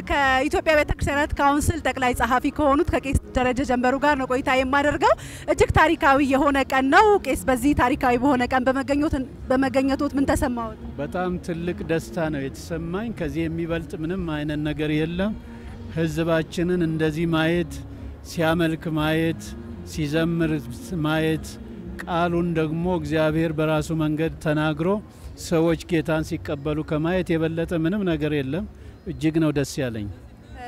ከኢትዮጵያ ቤተክርስቲያናት ካውንስል ጠቅላይ ጸሐፊ ከሆኑት ከቄስ ደረጀ ጀንበሩ ጋር ነው ቆይታ የማደርገው። እጅግ ታሪካዊ የሆነ ቀን ነው። ቄስ በዚህ ታሪካዊ በሆነ ቀን በመገኘቶት ምን ተሰማዎት? በጣም ትልቅ ደስታ ነው የተሰማኝ። ከዚህ የሚበልጥ ምንም አይነት ነገር የለም። ህዝባችንን እንደዚህ ማየት፣ ሲያመልክ ማየት፣ ሲዘምር ማየት፣ ቃሉን ደግሞ እግዚአብሔር በራሱ መንገድ ተናግሮ ሰዎች ጌታን ሲቀበሉ ከማየት የበለጠ ምንም ነገር የለም። እጅግ ነው ደስ ያለኝ።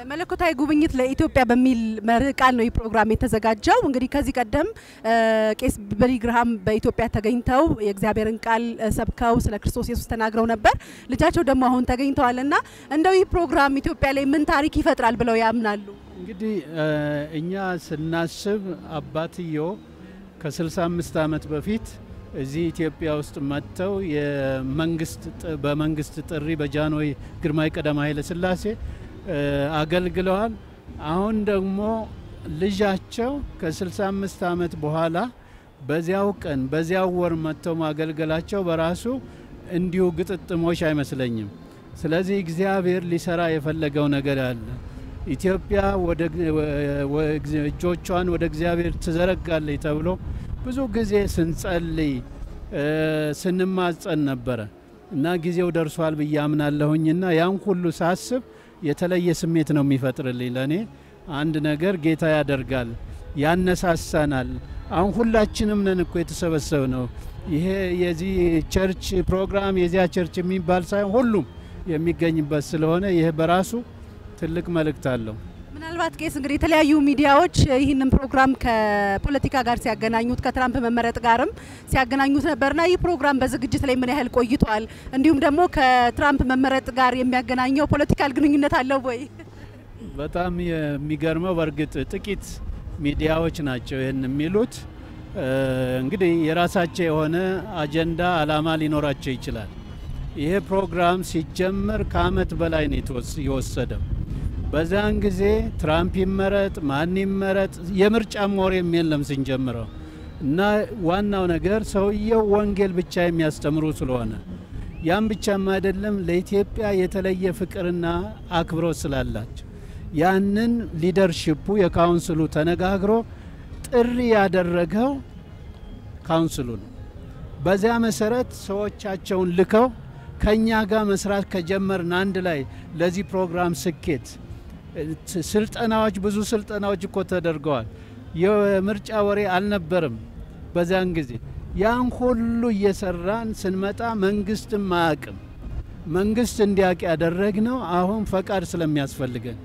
መለኮታዊ ጉብኝት ለኢትዮጵያ በሚል መርህ ቃል ነው ፕሮግራም የተዘጋጀው። እንግዲህ ከዚህ ቀደም ቄስ ቢሊ ግርሃም በኢትዮጵያ ተገኝተው የእግዚአብሔርን ቃል ሰብከው ስለ ክርስቶስ ኢየሱስ ተናግረው ነበር። ልጃቸው ደግሞ አሁን ተገኝተዋልና እንደው ይህ ፕሮግራም ኢትዮጵያ ላይ ምን ታሪክ ይፈጥራል ብለው ያምናሉ? እንግዲህ እኛ ስናስብ አባትዮ ከ65 ዓመት በፊት እዚህ ኢትዮጵያ ውስጥ መጥተው በመንግስት ጥሪ በጃንሆይ ግርማዊ ቀዳማዊ ኃይለ ሥላሴ አገልግለዋል። አሁን ደግሞ ልጃቸው ከ65 ዓመት በኋላ በዚያው ቀን በዚያው ወር መጥተው ማገልገላቸው በራሱ እንዲሁ ግጥጥሞሽ አይመስለኝም። ስለዚህ እግዚአብሔር ሊሰራ የፈለገው ነገር አለ። ኢትዮጵያ እጆቿን ወደ እግዚአብሔር ትዘረጋለች ተብሎ ብዙ ጊዜ ስንጸልይ ስንማጸን ነበረ እና ጊዜው ደርሷል ብዬ አምናለሁኝና ያን ሁሉ ሳስብ የተለየ ስሜት ነው የሚፈጥርልኝ። ለኔ አንድ ነገር ጌታ ያደርጋል፣ ያነሳሳናል። አሁን ሁላችንም ነን እኮ የተሰበሰብነው። ይሄ የዚህ ቸርች ፕሮግራም የዚያ ቸርች የሚባል ሳይሆን ሁሉም የሚገኝበት ስለሆነ ይሄ በራሱ ትልቅ መልእክት አለው። ምናልባት ቄስ እንግዲህ የተለያዩ ሚዲያዎች ይህንን ፕሮግራም ከፖለቲካ ጋር ሲያገናኙት ከትራምፕ መመረጥ ጋርም ሲያገናኙት ነበርና ይህ ፕሮግራም በዝግጅት ላይ ምን ያህል ቆይቷል? እንዲሁም ደግሞ ከትራምፕ መመረጥ ጋር የሚያገናኘው ፖለቲካል ግንኙነት አለው ወይ? በጣም የሚገርመው በእርግጥ ጥቂት ሚዲያዎች ናቸው ይህን የሚሉት። እንግዲህ የራሳቸው የሆነ አጀንዳ አላማ ሊኖራቸው ይችላል። ይሄ ፕሮግራም ሲጀመር ከአመት በላይ ነው የወሰደው። በዛን ጊዜ ትራምፕ ይመረጥ ማን ይመረጥ የምርጫም ወሬም የለም ስንጀምረው እና ዋናው ነገር ሰውየው ወንጌል ብቻ የሚያስተምሩ ስለሆነ ያም ብቻም አይደለም ለኢትዮጵያ የተለየ ፍቅርና አክብሮት ስላላቸው ያንን ሊደርሺፑ የካውንስሉ ተነጋግሮ ጥሪ ያደረገው ካውንስሉ ነው። በዚያ መሰረት ሰዎቻቸውን ልከው ከኛ ጋር መስራት ከጀመርን አንድ ላይ ለዚህ ፕሮግራም ስኬት ስልጠናዎች ብዙ ስልጠናዎች እኮ ተደርገዋል። የምርጫ ወሬ አልነበረም በዛን ጊዜ። ያን ሁሉ እየሰራን ስንመጣ መንግስትም ማያቅም መንግስት እንዲያቅ ያደረግነው አሁን ፈቃድ ስለሚያስፈልገን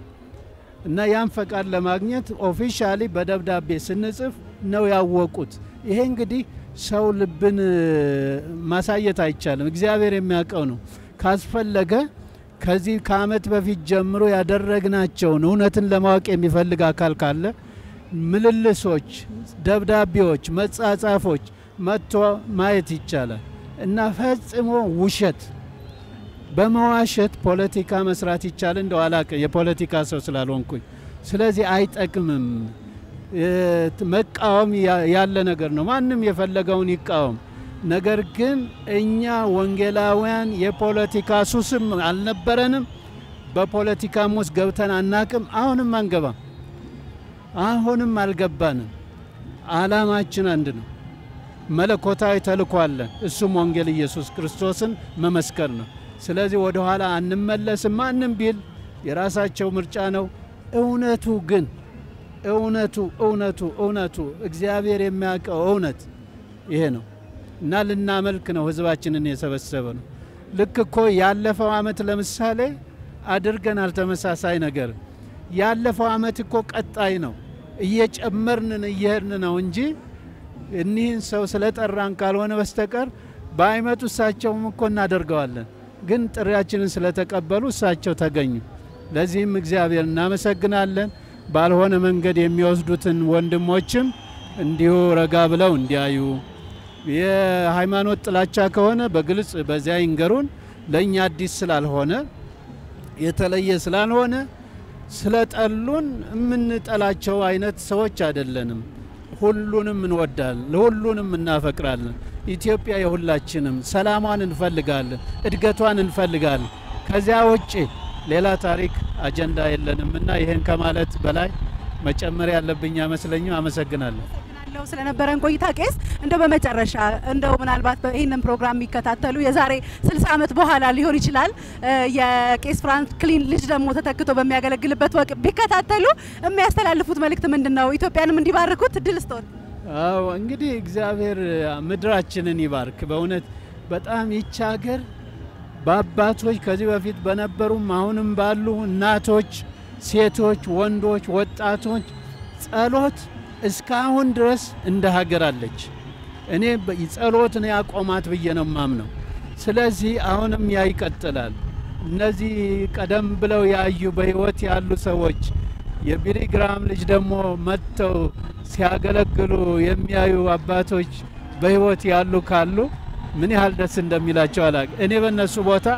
እና ያን ፈቃድ ለማግኘት ኦፊሻሊ በደብዳቤ ስንጽፍ ነው ያወቁት። ይሄ እንግዲህ ሰው ልብን ማሳየት አይቻልም፣ እግዚአብሔር የሚያውቀው ነው። ካስፈለገ ከዚህ ከአመት በፊት ጀምሮ ያደረግናቸውን እውነትን ለማወቅ የሚፈልግ አካል ካለ ምልልሶች፣ ደብዳቤዎች፣ መጻጻፎች መጥቶ ማየት ይቻላል እና ፈጽሞ ውሸት በመዋሸት ፖለቲካ መስራት ይቻል እንደው አላውቅም፣ የፖለቲካ ሰው ስላልሆንኩኝ። ስለዚህ አይጠቅምም። መቃወም ያለ ነገር ነው። ማንም የፈለገውን ይቃወም። ነገር ግን እኛ ወንጌላውያን የፖለቲካ ሱስም አልነበረንም። በፖለቲካም ውስጥ ገብተን አናቅም። አሁንም አንገባም። አሁንም አልገባንም። አላማችን አንድ ነው። መለኮታዊ ተልእኮ አለን። እሱም ወንጌል ኢየሱስ ክርስቶስን መመስከር ነው። ስለዚህ ወደ ኋላ አንመለስም። ማንም ቢል የራሳቸው ምርጫ ነው። እውነቱ ግን እውነቱ እግዚአብሔር የሚያውቀው እውነት ይሄ ነው እና ልናመልክ ነው ህዝባችንን የሰበሰበ ነው። ልክ እኮ ያለፈው አመት ለምሳሌ አድርገናል ተመሳሳይ ነገር። ያለፈው አመት እኮ ቀጣይ ነው። እየጨመርን እየሄድን ነው እንጂ እኒህን ሰው ስለጠራን ካልሆነ በስተቀር ባይመጡ እሳቸውም እኮ እናደርገዋለን። ግን ጥሪያችንን ስለተቀበሉ እሳቸው ተገኙ። ለዚህም እግዚአብሔር እናመሰግናለን። ባልሆነ መንገድ የሚወስዱትን ወንድሞችም እንዲሁ ረጋ ብለው እንዲያዩ፣ የሃይማኖት ጥላቻ ከሆነ በግልጽ በዚያ ይንገሩን። ለኛ አዲስ ስላልሆነ የተለየ ስላልሆነ ስለጠሉን የምንጠላቸው አይነት ሰዎች አይደለንም። ሁሉንም እንወዳለን፣ ለሁሉንም እናፈቅራለን። ኢትዮጵያ የሁላችንም ሰላሟን እንፈልጋለን፣ እድገቷን እንፈልጋለን። ከዚያ ውጪ ሌላ ታሪክ አጀንዳ የለንምና ይሄን ከማለት በላይ መጨመር ያለብኝ አይመስለኝም። አመሰግናለሁ ስለነበረን ቆይታ። ቄስ እንደው በመጨረሻ እንደው ምናልባት ይሄንን ፕሮግራም የሚከታተሉ የዛሬ 60 ዓመት በኋላ ሊሆን ይችላል የቄስ ፍራንክሊን ልጅ ደግሞ ተተክቶ በሚያገለግልበት ወቅት ቢከታተሉ የሚያስተላልፉት መልእክት ምንድነው? ኢትዮጵያንም እንዲባርኩት እድል ስጦት። አዎ እንግዲህ እግዚአብሔር ምድራችንን ይባርክ። በእውነት በጣም ይቻገር በአባቶች ከዚህ በፊት በነበሩም አሁንም ባሉ እናቶች፣ ሴቶች፣ ወንዶች፣ ወጣቶች ጸሎት እስካሁን ድረስ እንደ ሀገር አለች። እኔ ጸሎት ነው ያቆማት ብዬ ነው ማምነው። ስለዚህ አሁንም ያ ይቀጥላል። እነዚህ ቀደም ብለው ያዩ በህይወት ያሉ ሰዎች የቢሊ ግራሃም ልጅ ደግሞ መጥተው ሲያገለግሉ የሚያዩ አባቶች በህይወት ያሉ ካሉ ምን ያህል ደስ እንደሚላቸው አላቅ። እኔ በእነሱ ቦታ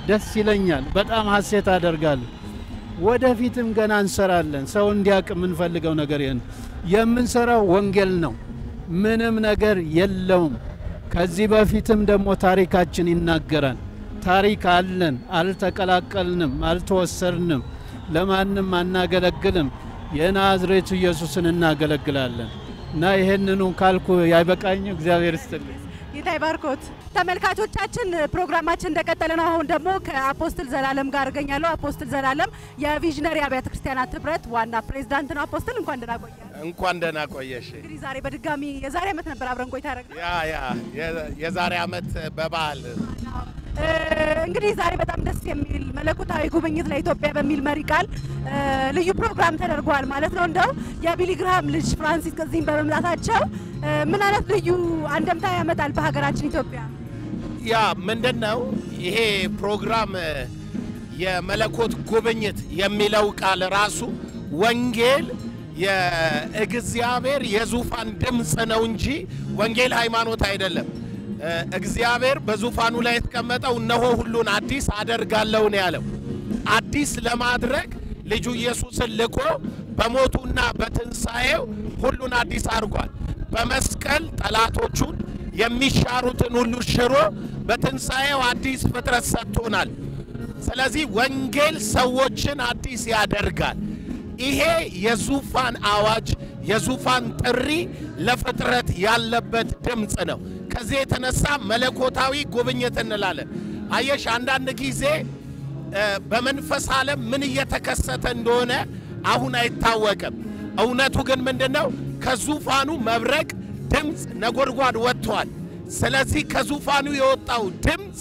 ደስ ይለኛል፣ በጣም ሐሴት አደርጋለሁ። ወደፊትም ገና እንሰራለን። ሰው እንዲያውቅ የምንፈልገው ነገር ይሄን የምንሰራው ወንጌል ነው፣ ምንም ነገር የለውም። ከዚህ በፊትም ደግሞ ታሪካችን ይናገራል። ታሪክ አለን፣ አልተቀላቀልንም፣ አልተወሰርንም፣ ለማንም አናገለግልም። የናዝሬቱ ኢየሱስን እናገለግላለን እና ይሄንኑ ካልኩ ያይበቃኝ። እግዚአብሔር ይስጥልኝ። ጌታ ይባርኮት። ተመልካቾቻችን ፕሮግራማችን እንደቀጠለ ነው። አሁን ደግሞ ከአፖስትል ዘላለም ጋር እገኛለሁ። አፖስትል ዘላለም የቪዥነሪ አብያተ ክርስቲያናት ህብረት ዋና ፕሬዝዳንት ነው። አፖስትል እንኳን ደህና ቆየ። እንኳን ደህና ቆየሽ። እንግዲህ ዛሬ በድጋሚ የዛሬ አመት ነበር አብረን ቆይታ ያደረግነው። የዛሬ አመት በበዓል እንግዲህ ዛሬ በጣም ደስ የሚል መለኮታዊ ጉብኝት ለኢትዮጵያ በሚል መሪ ቃል ልዩ ፕሮግራም ተደርጓል ማለት ነው። እንደው የቢሊ ግራሃም ልጅ ፍራንሲስ ከዚህም በመምጣታቸው ምን አይነት ልዩ አንደምታ ያመጣል በሀገራችን ኢትዮጵያ? ያ ምንድነው ይሄ ፕሮግራም የመለኮት ጉብኝት የሚለው ቃል ራሱ ወንጌል የእግዚአብሔር የዙፋን ድምጽ ነው እንጂ ወንጌል ሃይማኖት አይደለም። እግዚአብሔር በዙፋኑ ላይ የተቀመጠው እነሆ ሁሉን አዲስ አደርጋለሁ ነው ያለው። አዲስ ለማድረግ ልጁ ኢየሱስን ልኮ በሞቱና በትንሳኤው ሁሉን አዲስ አድርጓል። በመስቀል ጠላቶቹን የሚሻሩትን ሁሉ ሽሮ በትንሳኤው አዲስ ፍጥረት ሰጥቶናል። ስለዚህ ወንጌል ሰዎችን አዲስ ያደርጋል። ይሄ የዙፋን አዋጅ የዙፋን ጥሪ ለፍጥረት ያለበት ድምጽ ነው። ከዚህ የተነሳ መለኮታዊ ጉብኝት እንላለን። አየሽ አንዳንድ ጊዜ በመንፈስ ዓለም ምን እየተከሰተ እንደሆነ አሁን አይታወቅም። እውነቱ ግን ምንድነው? ከዙፋኑ መብረቅ ድምጽ ነጎድጓድ ወጥቷል። ስለዚህ ከዙፋኑ የወጣው ድምጽ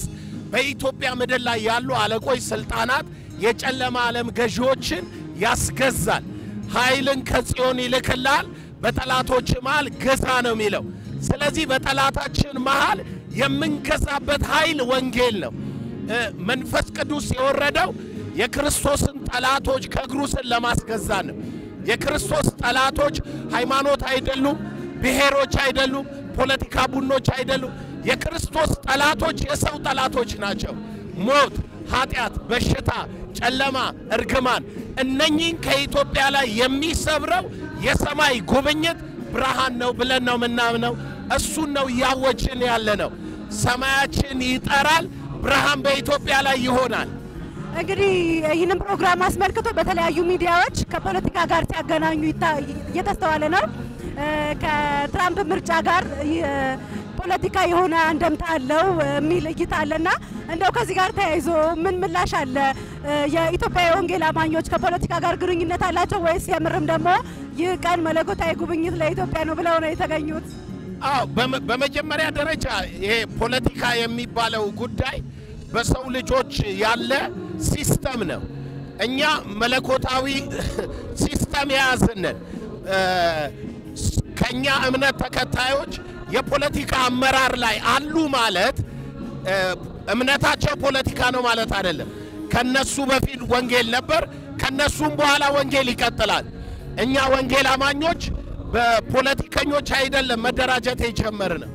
በኢትዮጵያ ምድር ላይ ያሉ አለቆች፣ ስልጣናት፣ የጨለማ ዓለም ገዢዎችን ያስገዛል። ኃይልን ከጽዮን ይልክላል፣ በጠላቶች መሃል ገዛ ነው የሚለው። ስለዚህ በጠላታችን መሃል የምንገዛበት ኃይል ወንጌል ነው። መንፈስ ቅዱስ የወረደው የክርስቶስን ጠላቶች ከእግሩ ስር ለማስገዛት ነው። የክርስቶስ ጠላቶች ሃይማኖት አይደሉም፣ ብሔሮች አይደሉም፣ ፖለቲካ ቡድኖች አይደሉም። የክርስቶስ ጠላቶች የሰው ጠላቶች ናቸው። ሞት፣ ኃጢአት፣ በሽታ፣ ጨለማ፣ እርግማን እነኚህን ከኢትዮጵያ ላይ የሚሰብረው የሰማይ ጉብኝት ብርሃን ነው ብለን ነው ምናምነው። እሱን ነው ያወጅን ያለ ነው። ሰማያችን ይጠራል፣ ብርሃን በኢትዮጵያ ላይ ይሆናል። እንግዲህ ይህንን ፕሮግራም አስመልክቶ በተለያዩ ሚዲያዎች ከፖለቲካ ጋር ሲያገናኙ እየተስተዋለ ነው። ከትራምፕ ምርጫ ጋር ፖለቲካ የሆነ አንደምታ አለው የሚል እይታ አለና እንደው ከዚህ ጋር ተያይዞ ምን ምላሽ አለ? የኢትዮጵያ የወንጌል አማኞች ከፖለቲካ ጋር ግንኙነት አላቸው ወይስ የምርም ደግሞ ይህ ቀን መለኮታዊ ጉብኝት ለኢትዮጵያ ነው ብለው ነው የተገኙት? አዎ በመጀመሪያ ደረጃ ይሄ ፖለቲካ የሚባለው ጉዳይ በሰው ልጆች ያለ ሲስተም ነው። እኛ መለኮታዊ ሲስተም ያዝነን። ከኛ እምነት ተከታዮች የፖለቲካ አመራር ላይ አሉ ማለት እምነታቸው ፖለቲካ ነው ማለት አይደለም። ከነሱ በፊት ወንጌል ነበር፣ ከነሱም በኋላ ወንጌል ይቀጥላል። እኛ ወንጌል አማኞች በፖለቲከኞች አይደለም መደራጀት የጀመርነው።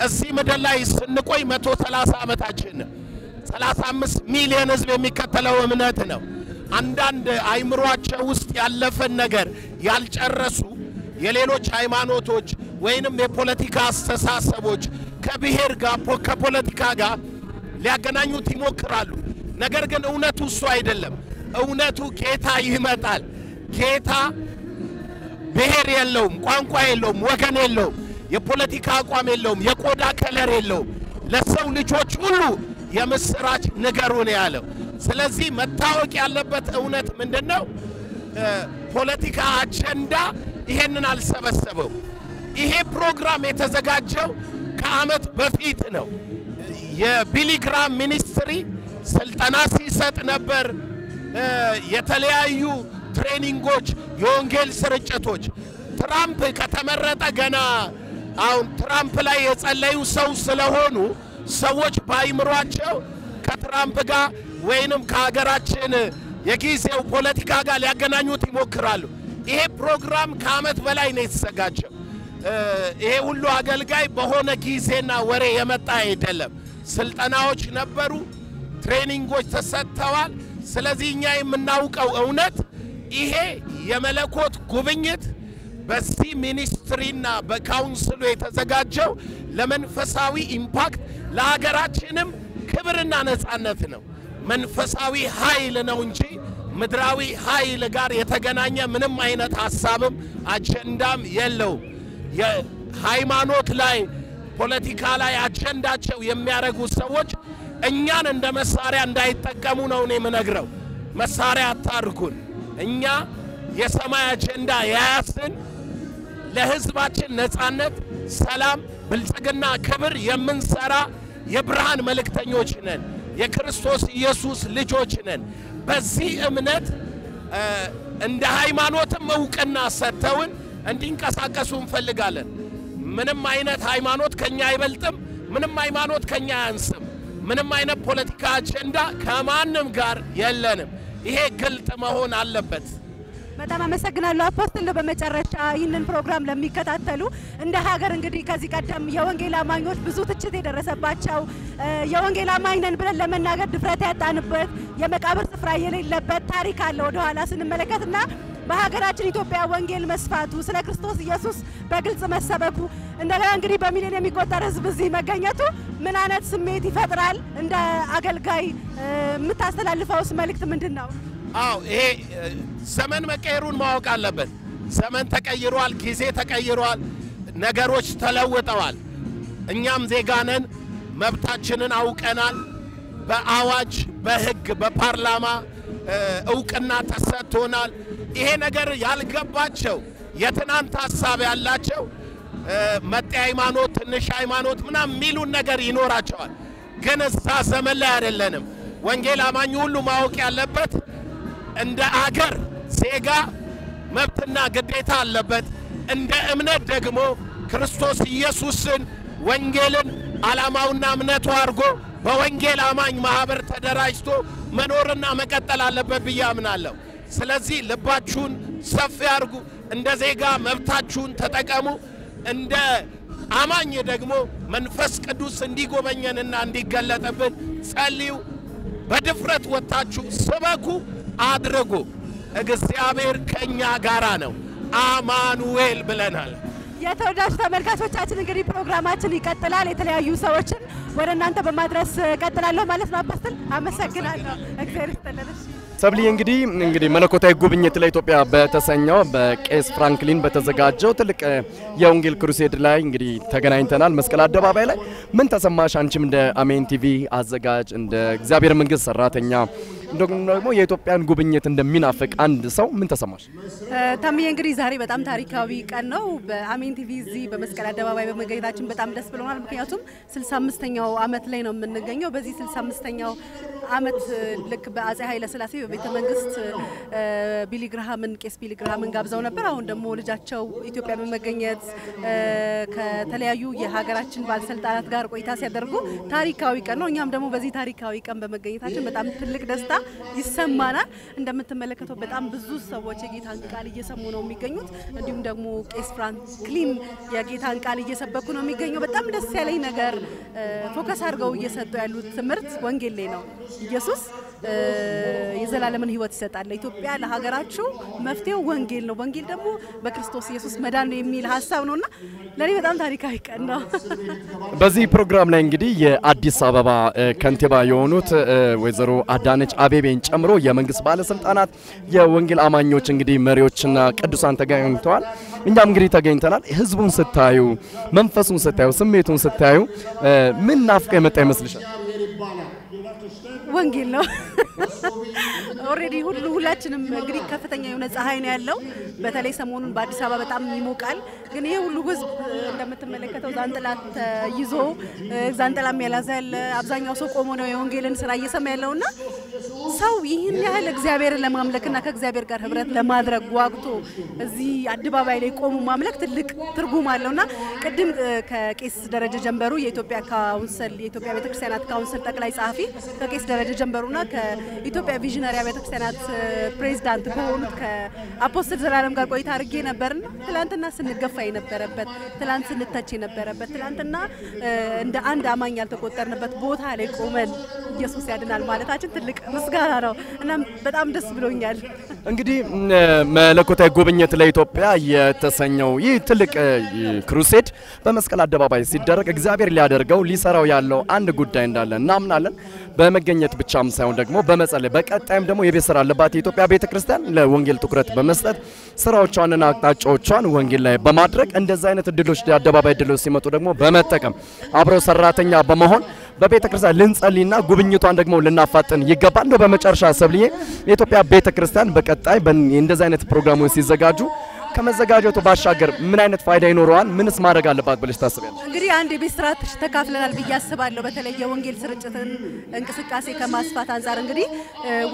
እዚህ ምድር ላይ ስንቆይ 130 ዓመታችን ነው። 35 ሚሊዮን ህዝብ የሚከተለው እምነት ነው። አንዳንድ አይምሮአቸው ውስጥ ያለፈን ነገር ያልጨረሱ የሌሎች ሃይማኖቶች ወይንም የፖለቲካ አስተሳሰቦች ከብሔር ጋር ከፖለቲካ ጋር ሊያገናኙት ይሞክራሉ። ነገር ግን እውነቱ እሱ አይደለም። እውነቱ ጌታ ይመጣል። ጌታ ብሔር የለውም፣ ቋንቋ የለውም፣ ወገን የለውም፣ የፖለቲካ አቋም የለውም፣ የቆዳ ከለር የለውም። ለሰው ልጆች ሁሉ የምስራች ንገሩ ነው ያለው። ስለዚህ መታወቅ ያለበት እውነት ምንድነው? ፖለቲካ አጀንዳ ይሄንን አልሰበሰበው። ይሄ ፕሮግራም የተዘጋጀው ከዓመት በፊት ነው። የቢሊ ግራም ሚኒስትሪ ስልጠና ሲሰጥ ነበር። የተለያዩ ትሬኒንጎች፣ የወንጌል ስርጭቶች። ትራምፕ ከተመረጠ ገና አሁን ትራምፕ ላይ የጸለዩ ሰው ስለሆኑ ሰዎች ባይምሯቸው ከትራምፕ ጋር ወይንም ከሀገራችን የጊዜው ፖለቲካ ጋር ሊያገናኙት ይሞክራሉ። ይሄ ፕሮግራም ከዓመት በላይ ነው የተዘጋጀው። ይሄ ሁሉ አገልጋይ በሆነ ጊዜና ወሬ የመጣ አይደለም። ስልጠናዎች ነበሩ፣ ትሬኒንጎች ተሰጥተዋል። ስለዚህ እኛ የምናውቀው እውነት ይሄ የመለኮት ጉብኝት በዚህ ሚኒስትሪና በካውንስሉ የተዘጋጀው ለመንፈሳዊ ኢምፓክት ለሀገራችንም ክብርና ነጻነት ነው። መንፈሳዊ ኃይል ነው እንጂ ምድራዊ ኃይል ጋር የተገናኘ ምንም አይነት ሐሳብም አጀንዳም የለውም። የሃይማኖት ላይ ፖለቲካ ላይ አጀንዳቸው የሚያደርጉ ሰዎች እኛን እንደ መሳሪያ እንዳይጠቀሙ ነው እኔ የምነግረው። መሳሪያ አታርጉን። እኛ የሰማይ አጀንዳ ያያስን ለሕዝባችን ነጻነት፣ ሰላም፣ ብልጽግና፣ ክብር የምንሰራ የብርሃን መልእክተኞች ነን። የክርስቶስ ኢየሱስ ልጆች ነን። በዚህ እምነት እንደ ሃይማኖትም እውቅና ሰጥተውን እንዲንቀሳቀሱ እንፈልጋለን። ምንም አይነት ሃይማኖት ከኛ አይበልጥም። ምንም ሃይማኖት ከኛ አያንስም። ምንም አይነት ፖለቲካ አጀንዳ ከማንም ጋር የለንም። ይሄ ግልጥ መሆን አለበት። በጣም አመሰግናለሁ አፖስትል። በመጨረሻ ይህንን ፕሮግራም ለሚከታተሉ እንደ ሀገር እንግዲህ ከዚህ ቀደም የወንጌል አማኞች ብዙ ትችት የደረሰባቸው የወንጌል አማኝ ነን ብለን ለመናገር ድፍረት ያጣንበት የመቃብር ስፍራ የሌለበት ታሪክ አለ ወደ ኋላ ስንመለከትና በሀገራችን ኢትዮጵያ ወንጌል መስፋቱ ስለ ክርስቶስ ኢየሱስ በግልጽ መሰበኩ እንደገና እንግዲህ በሚሊዮን የሚቆጠር ሕዝብ እዚህ መገኘቱ ምን አይነት ስሜት ይፈጥራል? እንደ አገልጋይ የምታስተላልፈውስ መልእክት ምንድነው? አዎ ይሄ ዘመን መቀየሩን ማወቅ አለበት። ዘመን ተቀይሯል፣ ጊዜ ተቀይሯል፣ ነገሮች ተለውጠዋል። እኛም ዜጋ ነን፣ መብታችንን አውቀናል። በአዋጅ በሕግ በፓርላማ እውቅና ተሰጥቶናል። ይሄ ነገር ያልገባቸው የትናንት ሐሳብ ያላቸው መጤ ሃይማኖት፣ ትንሽ ሃይማኖት ምናምን የሚሉን ነገር ይኖራቸዋል። ግን እዛ ዘመን ላይ አይደለንም። ወንጌል አማኝ ሁሉ ማወቅ ያለበት እንደ አገር ዜጋ መብትና ግዴታ አለበት። እንደ እምነት ደግሞ ክርስቶስ ኢየሱስን ወንጌልን ዓላማውና እምነቱ አድርጎ በወንጌል አማኝ ማህበር ተደራጅቶ መኖርና መቀጠል አለበት ብዬ አምናለሁ። ስለዚህ ልባችሁን ሰፊ አድርጉ። እንደ ዜጋ መብታችሁን ተጠቀሙ። እንደ አማኝ ደግሞ መንፈስ ቅዱስ እንዲጎበኘንና እንዲገለጥብን ጸልዩ። በድፍረት ወጣችሁ ስበኩ፣ አድርጉ። እግዚአብሔር ከኛ ጋራ ነው። አማኑኤል ብለናል። የተወዳጅ ተመልካቾቻችን እንግዲህ ፕሮግራማችን ይቀጥላል። የተለያዩ ሰዎችን ወደ እናንተ በማድረስ ቀጥላለሁ ማለት ነው። አፖስትል አመሰግናለሁ። እግዚአብሔር ይስጥልን። ሰብሊ እንግዲህ መለኮታዊ ጉብኝት ለኢትዮጵያ በተሰኘው በቄስ ፍራንክሊን በተዘጋጀው ትልቅ የወንጌል ክሩሴድ ላይ እንግዲህ ተገናኝተናል። መስቀል አደባባይ ላይ ምን ተሰማሽ? አንቺም እንደ አሜን ቲቪ አዘጋጅ፣ እንደ እግዚአብሔር መንግስት ሰራተኛ ደግሞ የኢትዮጵያን ጉብኝት እንደሚናፍቅ አንድ ሰው ምን ተሰማሽ? ታምዬ እንግዲህ ዛሬ በጣም ታሪካዊ ቀን ነው። በአሜን ቲቪ እዚህ በመስቀል አደባባይ በመገኘታችን በጣም ደስ ብሎናል። ምክንያቱም 65ኛው አመት ላይ ነው የምንገኘው። በዚህ 65ኛው አመት ልክ በአጼ ኃይለ ሥላሴ በቤተ መንግስት ቄስ ቢሊ ግርሃምን ጋብዘው ነበር። አሁን ደግሞ ልጃቸው ኢትዮጵያ በመገኘት ከተለያዩ የሀገራችን ባለስልጣናት ጋር ቆይታ ሲያደርጉ ታሪካዊ ቀን ነው። እኛም ደግሞ በዚህ ታሪካዊ ቀን በመገኘታችን በጣም ትልቅ ደስታ ይሰማናል። እንደምትመለከተው በጣም ብዙ ሰዎች የጌታን ቃል እየሰሙ ነው የሚገኙት። እንዲሁም ደግሞ ቄስ ፍራንክሊን የጌታን ቃል እየሰበኩ ነው የሚገኘው። በጣም ደስ ያለኝ ነገር ፎከስ አድርገው እየሰጡ ያሉት ትምህርት ወንጌል ላይ ነው። ኢየሱስ የዘላለምን ህይወት ይሰጣል ለኢትዮጵያ ለሀገራችሁ መፍትሄው ወንጌል ነው ወንጌል ደግሞ በክርስቶስ ኢየሱስ መዳን ነው የሚል ሐሳብ ነውና ለኔ በጣም ታሪካዊ ቀን ነው በዚህ ፕሮግራም ላይ እንግዲህ የአዲስ አበባ ከንቲባ የሆኑት ወይዘሮ አዳነች አቤቤን ጨምሮ የመንግስት ባለስልጣናት የወንጌል አማኞች እንግዲህ መሪዎችና ቅዱሳን ተገኝተዋል እኛም እንግዲህ ተገኝተናል ህዝቡን ስታዩ መንፈሱን ስታዩ ስሜቱን ስታዩ ምን ናፍቀ የመጣ ይመስልሻል ወንጌል ነው ኦሬዲ ሁላችንም እንግዲህ ከፍተኛ የሆነ ፀሐይ ነው ያለው በተለይ ሰሞኑን በአዲስ አበባ በጣም ይሞቃል ግን ይሄ ሁሉ ህዝብ እንደምትመለከተው ዛንጥላት ይዞ ዛንጥላም ያላዘለ አብዛኛው ሰው ቆሞ ነው የወንጌልን ስራ እየሰማ ያለውና ሰው ይህን ያህል እግዚአብሔርን ለማምለክና ከእግዚአብሔር ጋር ህብረት ለማድረግ ዋግቶ እዚህ አድባባይ ላይ ቆሞ ማምለክ ትልቅ ትርጉም አለውና ቅድም ከቄስ ደረጀ ጀንበሩ የኢትዮጵያ ካውንስል የኢትዮጵያ ቤተክርስቲያናት ካውንስል ጠቅላይ ጸሐፊ ከቄስ ደረጀ ጀንበሩና ከኢትዮጵያ ቪዥነሪ ቤተክርስቲያናት ፕሬዝዳንት ከሆኑት ከአፖስትል ዘላለም ጋር ቆይታ አድርጌ ነበርና ትላንትና ስንገፋ የነበረበት ትላንት ስንተች የነበረበት ትላንትና እንደ አንድ አማኝ ያልተቆጠርንበት ቦታ ላይ ቆመን ኢየሱስ ያድናል ማለታችን ትልቅ ምስጋና ነው እና በጣም ደስ ብሎኛል እንግዲህ መለኮታዊ ጉብኝት ለኢትዮጵያ የተሰኘው ይህ ትልቅ ክሩሴድ በመስቀል አደባባይ ሲደረግ እግዚአብሔር ሊያደርገው ሊሰራው ያለው አንድ ጉዳይ እንዳለ እናምናለን በመገኘት ብቻም ሳይሆን ደግሞ በመጸለይ በቀጣይም ደግሞ የቤት ስራ አለባት የኢትዮጵያ ቤተክርስቲያን ለወንጌል ትኩረት በመስጠት ስራዎቿንና አቅጣጫዎቿን ወንጌል ላይ በማድረግ እንደዛ አይነት እድሎች አደባባይ እድሎች ሲመጡ ደግሞ በመጠቀም አብረው ሰራተኛ በመሆን በቤተክርስቲያን ልንጸልይና ጉብኝቷን ደግሞ ልናፋጥን ይገባል ነው በመጨረሻ ሰብልዬ የኢትዮጵያ ቤተክርስቲያን በቀጣይ እንደዛ አይነት ፕሮግራሞች ሲዘጋጁ ከመዘጋጀቱ ባሻገር ምን አይነት ፋይዳ ይኖረዋል ምንስ ማድረግ አለባት ብለሽ ታስቢያለሽ እንግዲህ አንድ የቤስትራት ተካፍለናል በያስባለሁ በተለይ የወንጌል ስርጭትን እንቅስቃሴ ከማስፋት አንፃር እንግዲህ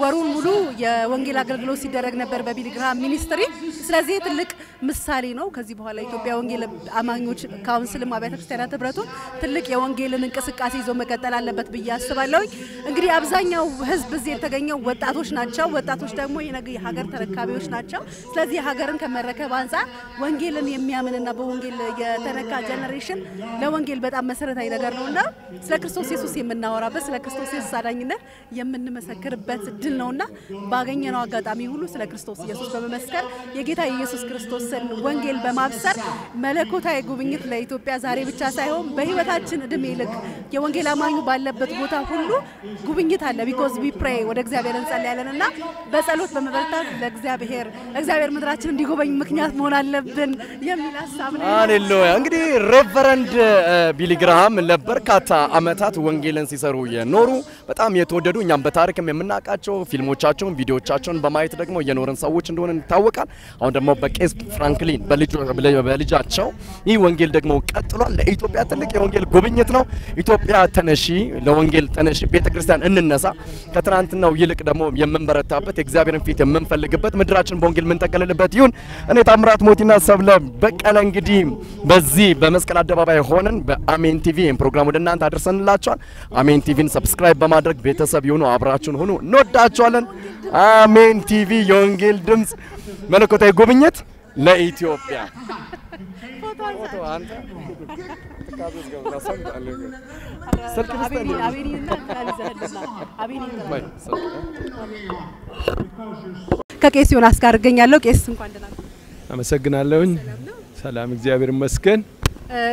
ወሩን ሙሉ የወንጌል አገልግሎት ሲደረግ ነበር በቢሊግራም ሚኒስትሪ ስለዚህ ትልቅ ምሳሌ ነው ከዚህ በኋላ ኢትዮጵያ ወንጌል አማኞች ካውንስልም አብያተ ክርስቲያናት ህብረቱን ትልቅ የወንጌልን እንቅስቃሴ ይዞ መቀጠል አለበት በያስባለሁ እንግዲህ አብዛኛው ህዝብ እዚህ የተገኘው ወጣቶች ናቸው ወጣቶች ደግሞ የነገ የሀገር ተረካቢዎች ናቸው ስለዚህ ሀገርን ከመረከብ አንፃር ወንጌልን የሚያምንና በወንጌል የተነካ ጀነሬሽን ለወንጌል በጣም መሰረታዊ ነገር ነውና ስለ ክርስቶስ ኢየሱስ የምናወራበት ስለ ክርስቶስ ኢየሱስ አዳኝነት የምንመሰክርበት ድል ነውና ባገኘነው አጋጣሚ ሁሉ ስለ ክርስቶስ ኢየሱስ በመመስከር የጌታ ኢየሱስ ክርስቶስን ወንጌል በማብሰር መለኮታዊ ጉብኝት ለኢትዮጵያ ዛሬ ብቻ ሳይሆን በህይወታችን እድሜ ልክ የወንጌል አማኙ ባለበት ቦታ ሁሉ ጉብኝት አለ because we pray ወደ እግዚአብሔር እንጸልያለንና በጸሎት በመበርታት ለእግዚአብሔር ምድራችን እንዲጎበኝ ምክንያት መሆን አለብን የሚል ሐሳብ ነው ሃሌሉያ እንግዲህ ሬቨረንድ ቢሊግራም ለበርካታ አመታት ወንጌልን ሲሰሩ የኖሩ በጣም የተወደዱ እኛም በታሪክም የምናቃቸው ፊልሞቻቸውን ቪዲዮቻቸውን በማየት ደግሞ የኖርን ሰዎች እንደሆነ ይታወቃል አሁን ደግሞ በቄስ ፍራንክሊን በልጃቸው ይህ ወንጌል ደግሞ ቀጥሏል ለኢትዮጵያ ትልቅ የወንጌል ጉብኝት ነው ኢትዮጵያ ተነሺ ለወንጌል ተነሺ ቤተክርስቲያን እንነሳ ከትናንትናው ይልቅ ደግሞ የምንበረታበት የእግዚአብሔርን ፊት የምንፈልግበት ምድራችን በወንጌል ምንጠቀልልበት ይሁን እኔ ታምራት ሞቲና ሰብለ በቀለ እንግዲህ በዚህ በመስቀል አደባባይ ሆነን በአሜን ቲቪ ፕሮግራም ወደ እናንተ አድርሰንላችኋል አሜን ቲቪን ሰብስክራይብ በማድረግ ቤተሰብ ይሁኑ አብራችሁን ሁኑ እንወዳችኋለን አሜን ቲቪ የወንጌል ድምጽ መለኮታዊ ጉብኝት ለኢትዮጵያ ፎቶ አንተ ተካብዝ ገባ ሰምታለህ ከቄስ ዮናስ ጋር እገኛለሁ ቄስ እንኳን ደህና አመሰግናለሁኝ ሰላም እግዚአብሔር ይመስገን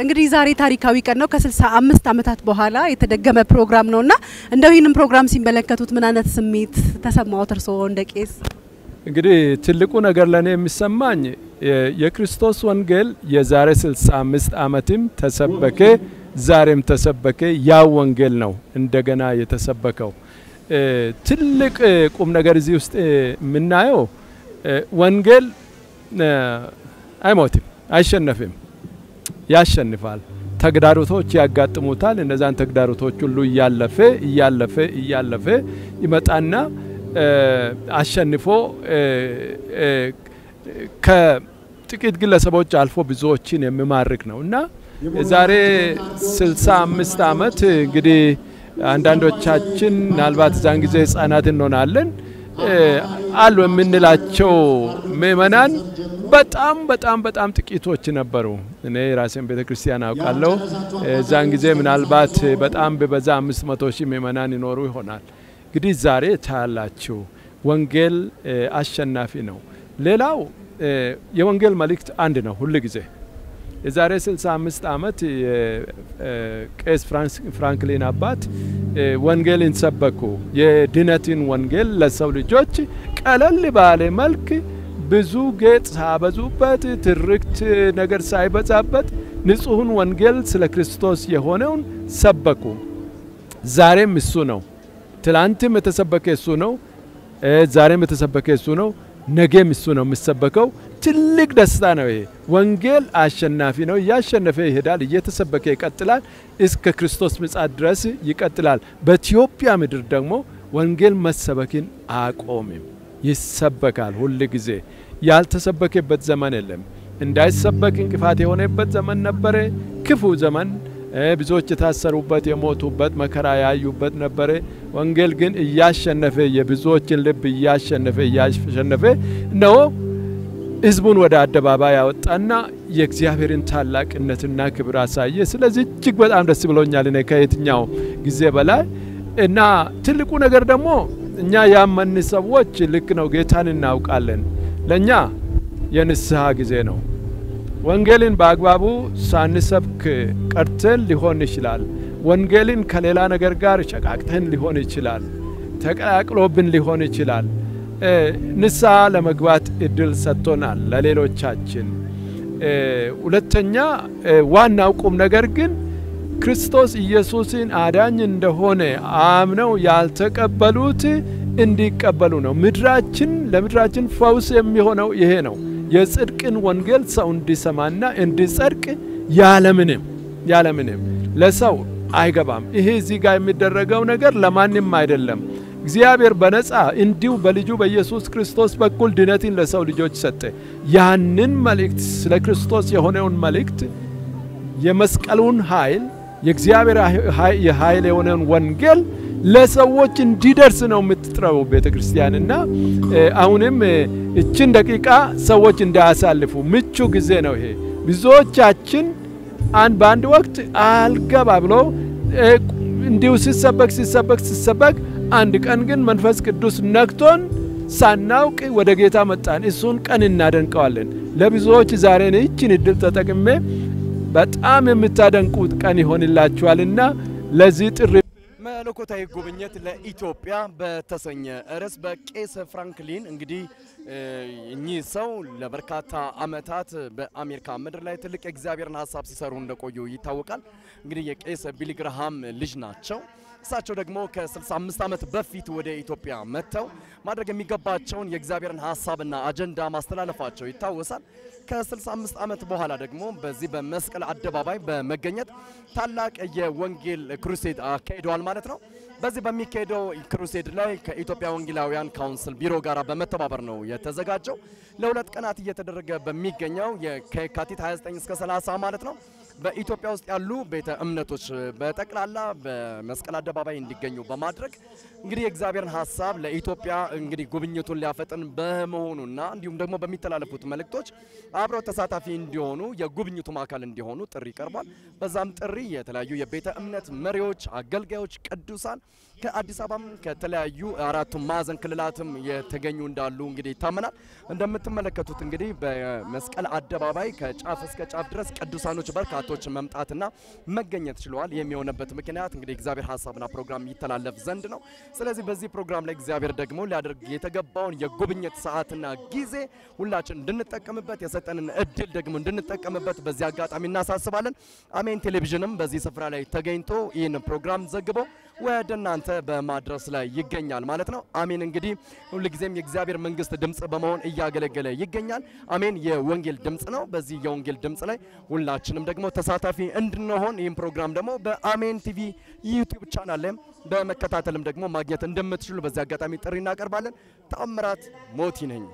እንግዲህ ዛሬ ታሪካዊ ቀን ነው ከ65 አመታት በኋላ የተደገመ ፕሮግራም ነውና እንደው ይሄንን ፕሮግራም ሲመለከቱት ምን አይነት ስሜት ተሰማው ተርሶ እንደ ቄስ እንግዲህ ትልቁ ነገር ለኔ የሚሰማኝ የክርስቶስ ወንጌል የዛሬ 65 አመትም ተሰበከ ዛሬም ተሰበከ ያ ወንጌል ነው እንደገና የተሰበከው ትልቅ ቁም ነገር እዚህ ውስጥ ምናየው ወንጌል አይሞትም አይሸነፍም ያሸንፋል ተግዳሮቶች ያጋጥሙታል እነዛን ተግዳሮቶች ሁሉ እያለፈ ይመጣና አሸንፎ ከጥቂት ግለሰቦች አልፎ ብዙዎችን የሚማርክ ነውና ዛሬ 65 አመት እንግዲህ አንዳንዶቻችን ምናልባት ዛን ጊዜ ህፃናት እንሆናለን አሉ የምንላቸው ምእመናን በጣም ጥቂቶች ነበሩ እኔ ራሴን ቤተክርስቲያን አውቃለሁ ዛን ጊዜ ምናልባት በጣም በበዛ 500 ሺህ ምእመናን ይኖሩ ይሆናል እንግዲህ ዛሬ ታያላችሁ ወንጌል አሸናፊ ነው። ሌላው የወንጌል መልእክት አንድ ነው ሁሉ ጊዜ። የዛሬ 65 ዓመት ቄስ ፍራንክሊን አባት ወንጌልን ሰበኩ። የድነትን ወንጌል ለሰው ልጆች ቀለል ባለ መልክ ብዙ ጌጥ ሳበዙበት ትርክት ነገር ሳይበዛበት ንጹህን ወንጌል ስለ ክርስቶስ የሆነውን ሰበኩ። ዛሬም እሱ ነው። ትላንትም የተሰበከ እሱ ነው። ዛሬም የተሰበከ እሱ ነው። ነገም እሱ ነው የሚሰበከው። ትልቅ ደስታ ነው ይሄ። ወንጌል አሸናፊ ነው። ያሸነፈ ይሄዳል፣ እየተሰበከ ይቀጥላል፣ እስከ ክርስቶስ ምጽአት ድረስ ይቀጥላል። በኢትዮጵያ ምድር ደግሞ ወንጌል መሰበክን አቆምም፣ ይሰበካል ሁሉ ጊዜ። ያልተሰበከበት ዘመን የለም። እንዳይሰበክ እንቅፋት የሆነበት ዘመን ነበረ፣ ክፉ ዘመን። ብዙዎች የታሰሩበት የሞቱበት መከራ ያዩበት ነበረ። ወንጌል ግን እያሸነፈ የብዙዎችን ልብ እያሸነፈ ነው ህዝቡን ወደ አደባባይ ያወጣና የእግዚአብሔርን ታላቅነትና ክብር አሳየ። ስለዚህ እጅግ በጣም ደስ ብሎኛል እኔ ከየትኛው ጊዜ በላይ። እና ትልቁ ነገር ደግሞ እኛ ያመን ሰዎች ልክ ነው ጌታን እናውቃለን። ለኛ የንስሐ ጊዜ ነው። ወንጌልን በአግባቡ ሳንሰብክ ቀርተን ሊሆን ይችላል። ወንጌልን ከሌላ ነገር ጋር ሸቃቅተን ሊሆን ይችላል። ተቀላቅሎብን ሊሆን ይችላል። ንስሐ ለመግባት እድል ሰጥቶናል ለሌሎቻችን። ሁለተኛ ዋናው ቁም ነገር ግን ክርስቶስ ኢየሱስን አዳኝ እንደሆነ አምነው ያልተቀበሉት እንዲቀበሉ ነው። ለምድራችን ፈውስ የሚሆነው ይሄ ነው። የጽድቅን ወንጌል ሰው እንዲሰማና እንዲጸድቅ ያለምንም ለሰው አይገባም። ይሄ እዚህ ጋር የሚደረገው ነገር ለማንም አይደለም። እግዚአብሔር በነጻ እንዲሁ በልጁ በኢየሱስ ክርስቶስ በኩል ድነትን ለሰው ልጆች ሰጠ። ያንን መልእክት ስለ ክርስቶስ የሆነውን መልእክት የመስቀሉን ኃይል የእግዚአብሔር ኃይል የሆነውን ወንጌል ለሰዎች እንዲደርስ ነው የምትጥረው ቤተክርስቲያንና አሁንም እችን ደቂቃ ሰዎች እንዳያሳልፉ ምቹ ጊዜ ነው ይሄ። ብዙዎቻችን በአንድ ወቅት አልገባ ብሎ እንዲሁ ሲሰበክ አንድ ቀን ግን መንፈስ ቅዱስ ነክቶን ሳናውቅ ወደ ጌታ መጣን። እሱን ቀን እናደንቀዋለን። ለብዙዎች ዛሬ ነው እችን እድል ተጠቅሜ በጣም የምታደንቁት ቀን ይሆንላችኋልና ለዚህ ጥሪ መለኮታዊ ጉብኝት ለኢትዮጵያ በተሰኘ ርዕስ በቄስ ፍራንክሊን እንግዲህ እኚህ ሰው ለበርካታ አመታት በአሜሪካ ምድር ላይ ትልቅ የእግዚአብሔርን ሐሳብ ሲሰሩ እንደቆዩ ይታወቃል። እንግዲህ የቄስ ቢሊ ግርሃም ልጅ ናቸው። እሳቸው ደግሞ ከ65 ዓመት በፊት ወደ ኢትዮጵያ መጥተው ማድረግ የሚገባቸውን የእግዚአብሔርን ሐሳብና አጀንዳ ማስተላለፋቸው ይታወሳል። ከ65 ዓመት በኋላ ደግሞ በዚህ በመስቀል አደባባይ በመገኘት ታላቅ የወንጌል ክሩሴድ አካሂደዋል ማለት ነው። በዚህ በሚካሄደው ክሩሴድ ላይ ከኢትዮጵያ ወንጌላውያን ካውንስል ቢሮ ጋር በመተባበር ነው የተዘጋጀው። ለሁለት ቀናት እየተደረገ በሚገኘው ከየካቲት 29 እስከ 30 ማለት ነው በኢትዮጵያ ውስጥ ያሉ ቤተ እምነቶች በጠቅላላ በመስቀል አደባባይ እንዲገኙ በማድረግ እንግዲህ የእግዚአብሔርን ሐሳብ ለኢትዮጵያ እንግዲህ ጉብኝቱን ሊያፈጥን በመሆኑና እንዲሁም ደግሞ በሚተላለፉት መልእክቶች አብረው ተሳታፊ እንዲሆኑ የጉብኝቱ ማዕከል እንዲሆኑ ጥሪ ቀርቧል። በዛም ጥሪ የተለያዩ የቤተ እምነት መሪዎች፣ አገልጋዮች፣ ቅዱሳን ከአዲስ አበባም ከተለያዩ አራቱ ማዕዘን ክልላትም የተገኙ እንዳሉ እንግዲህ ይታመናል። እንደምትመለከቱት እንግዲህ በመስቀል አደባባይ ከጫፍ እስከ ጫፍ ድረስ ቅዱሳኖች በርካቶች መምጣትና መገኘት ችለዋል። የሚሆነበት ምክንያት እንግዲህ እግዚአብሔር ሐሳብና ፕሮግራም ይተላለፍ ዘንድ ነው። ስለዚህ በዚህ ፕሮግራም ላይ እግዚአብሔር ደግሞ ሊያደርግ የተገባውን የጉብኝት ሰዓትና ጊዜ ሁላችን እንድንጠቀምበት የሰጠንን እድል ደግሞ እንድንጠቀምበት በዚህ አጋጣሚ እናሳስባለን። አሜን ቴሌቪዥንም በዚህ ስፍራ ላይ ተገኝቶ ይህን ፕሮግራም ዘግቦ ወደ እናንተ በማድረስ ላይ ይገኛል ማለት ነው። አሜን እንግዲህ ሁልጊዜም የእግዚአብሔር መንግስት ድምጽ በመሆን እያገለገለ ይገኛል። አሜን የወንጌል ድምጽ ነው። በዚህ የወንጌል ድምጽ ላይ ሁላችንም ደግሞ ተሳታፊ እንድንሆን ይህን ፕሮግራም ደግሞ በአሜን ቲቪ ዩቲዩብ ቻናል ላይ በመከታተልም ደግሞ ማግኘት እንደምትችሉ በዚህ አጋጣሚ ጥሪ እናቀርባለን። ተአምራት ሞቲ ነኝ።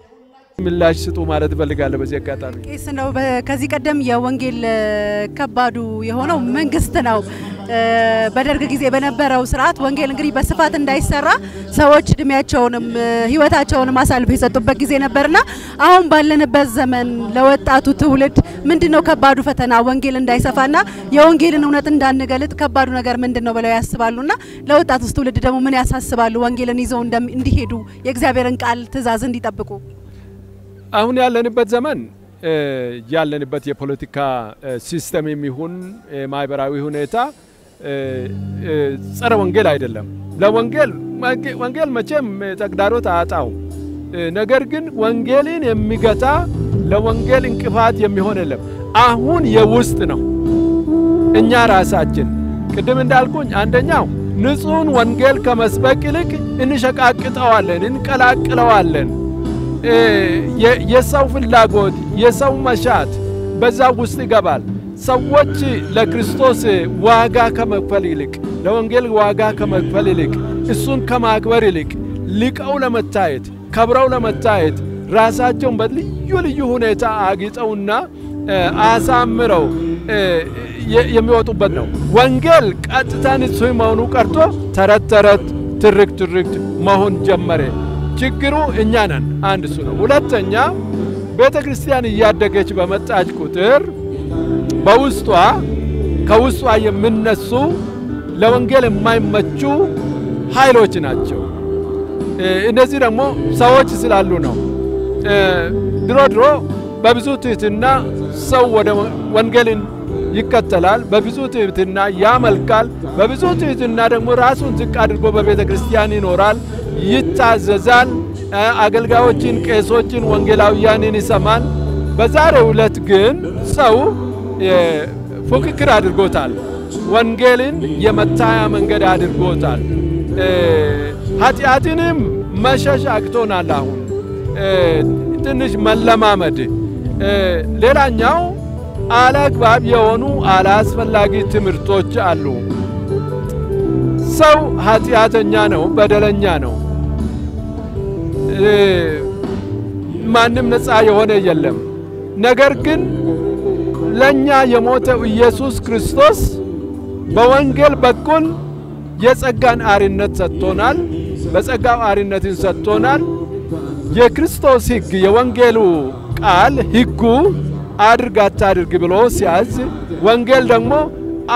ምላሽ ስጡ ማለት ፈልጋለሁ በዚህ አጋጣሚ። ቄስ ነው ከዚህ ቀደም የወንጌል ከባዱ የሆነው መንግስት ነው። በደርግ ጊዜ በነበረው ስርዓት ወንጌል እንግዲህ በስፋት እንዳይሰራ ሰዎች እድሜያቸውንም ህይወታቸውንም አሳልፈው የሰጡበት ጊዜ ነበርና አሁን ባለንበት ዘመን ለወጣቱ ትውልድ ምንድነው ከባዱ ፈተና? ወንጌል እንዳይሰፋና የወንጌልን እውነት እንዳንገልጥ ከባዱ ነገር ምንድነው ብለው ያስባሉና ለወጣቱ ትውልድ ደግሞ ምን ያሳስባሉ? ወንጌልን ይዘው እንዲሄዱ የእግዚአብሔርን ቃል ትእዛዝ እንዲጠብቁ። አሁን ያለንበት ዘመን ያለንበት የፖለቲካ ሲስተም የሚሆን ማህበራዊ ሁኔታ ጸረ ወንጌል አይደለም። ለወንጌል መቼም ተግዳሮት አጣው። ነገር ግን ወንጌልን የሚገታ ለወንጌል እንቅፋት የሚሆን የለም። አሁን የውስጥ ነው። እኛ ራሳችን ቅድም እንዳልኩኝ አንደኛው ንጹህን ወንጌል ከመስበክ ይልቅ እንሸቃቅጠዋለን፣ እንቀላቅለዋለን። የሰው ፍላጎት የሰው መሻት በዛ ውስጥ ይገባል። ሰዎች ለክርስቶስ ዋጋ ከመክፈል ይልቅ ለወንጌል ዋጋ ከመክፈል ይልቅ እሱን ከማክበር ይልቅ ልቀው ለመታየት ከብረው ለመታየት ራሳቸውን በልዩ ልዩ ሁኔታ አጊጠውና አሳምረው የሚወጡበት ነው። ወንጌል ቀጥታ ንጹህ መሆኑ ቀርቶ ተረት ተረት ትርክት መሆን ጀመረ። ችግሩ እኛ ነን። አንድ እሱ ነው። ሁለተኛ ቤተክርስቲያን እያደገች በመጣች ቁጥር ከውስጧ የሚነሱ ለወንጌል የማይመቹ ኃይሎች ናቸው። እነዚህ ደግሞ ሰዎች ስላሉ ነው። ድሮ በብዙ ትህትና ሰው ወደ ወንጌልን ይከተላል፣ በብዙ ትህትና ያመልካል፣ በብዙ ትህትና ደግሞ ራሱን ዝቅ አድርጎ በቤተክርስቲያን ይኖራል፣ ይታዘዛል፣ አገልጋዮችን፣ ቄሶችን፣ ወንጌላውያንን ይሰማል። በዛሬው ዕለት ግን ሰው ፉክክር አድርጎታል። ወንጌልን የመታያ መንገድ አድርጎታል። ኃጢአትንም መሸሽ አቅቶናል። አሁን ትንሽ መለማመድ። ሌላኛው አላግባብ የሆኑ አላስፈላጊ ትምህርቶች አሉ። ሰው ኃጢአተኛ ነው፣ በደለኛ ነው። ማንም ነፃ የሆነ የለም። ነገር ግን ለኛ የሞተው ኢየሱስ ክርስቶስ በወንጌል በኩል የጸጋን አርነት ሰጥቶናል። በጸጋው አርነትን ሰጥቶናል። የክርስቶስ ሕግ የወንጌሉ ቃል ሕጉ አድርግ አታድርግ ብሎ ሲያዝ፣ ወንጌል ደግሞ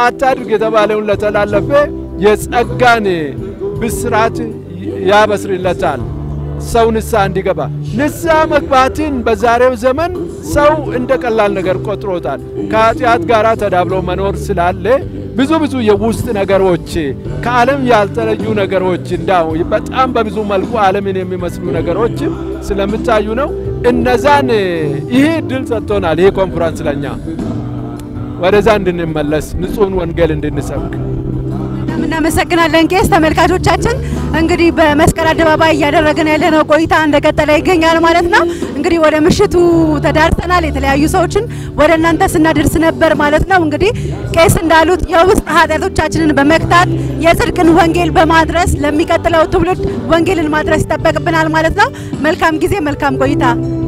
አታድርግ የተባለውን ለተላለፈ የጸጋን ብስራት ያበስርለታል። ሰው ንስሐ እንዲገባ ንስሐ መግባትን በዛሬው ዘመን ሰው እንደ ቀላል ነገር ቆጥሮታል። ከኃጢአት ጋር ተዳብሎ መኖር ስላለ ብዙ የውስጥ ነገሮች ከዓለም ያልተለዩ ነገሮች እንዳው በጣም በብዙ መልኩ ዓለምን የሚመስሉ ነገሮች ስለምታዩ ነው። እነዛን ይሄ ድል ሰጥቶናል። ይሄ ኮንፈረንስ ለኛ ወደዛ እንድንመለስ ንጹህን ወንጌል እንድንሰብክ እናመሰግናለን። ቄስ ተመልካቾቻችን እንግዲህ በመስቀል አደባባይ ያደረገን ያለነው ቆይታ እንደቀጠለ ይገኛል ማለት ነው። እንግዲህ ወደ ምሽቱ ተዳርሰናል። የተለያዩ ሰዎችን ወደ እናንተ ስናደርስ ነበር ማለት ነው። እንግዲህ ቄስ እንዳሉት የውስጥ ኃጢአቶቻችንን በመክታት የጽድቅን ወንጌል በማድረስ ለሚቀጥለው ትውልድ ወንጌልን ማድረስ ይጠበቅብናል ማለት ነው። መልካም ጊዜ፣ መልካም ቆይታ።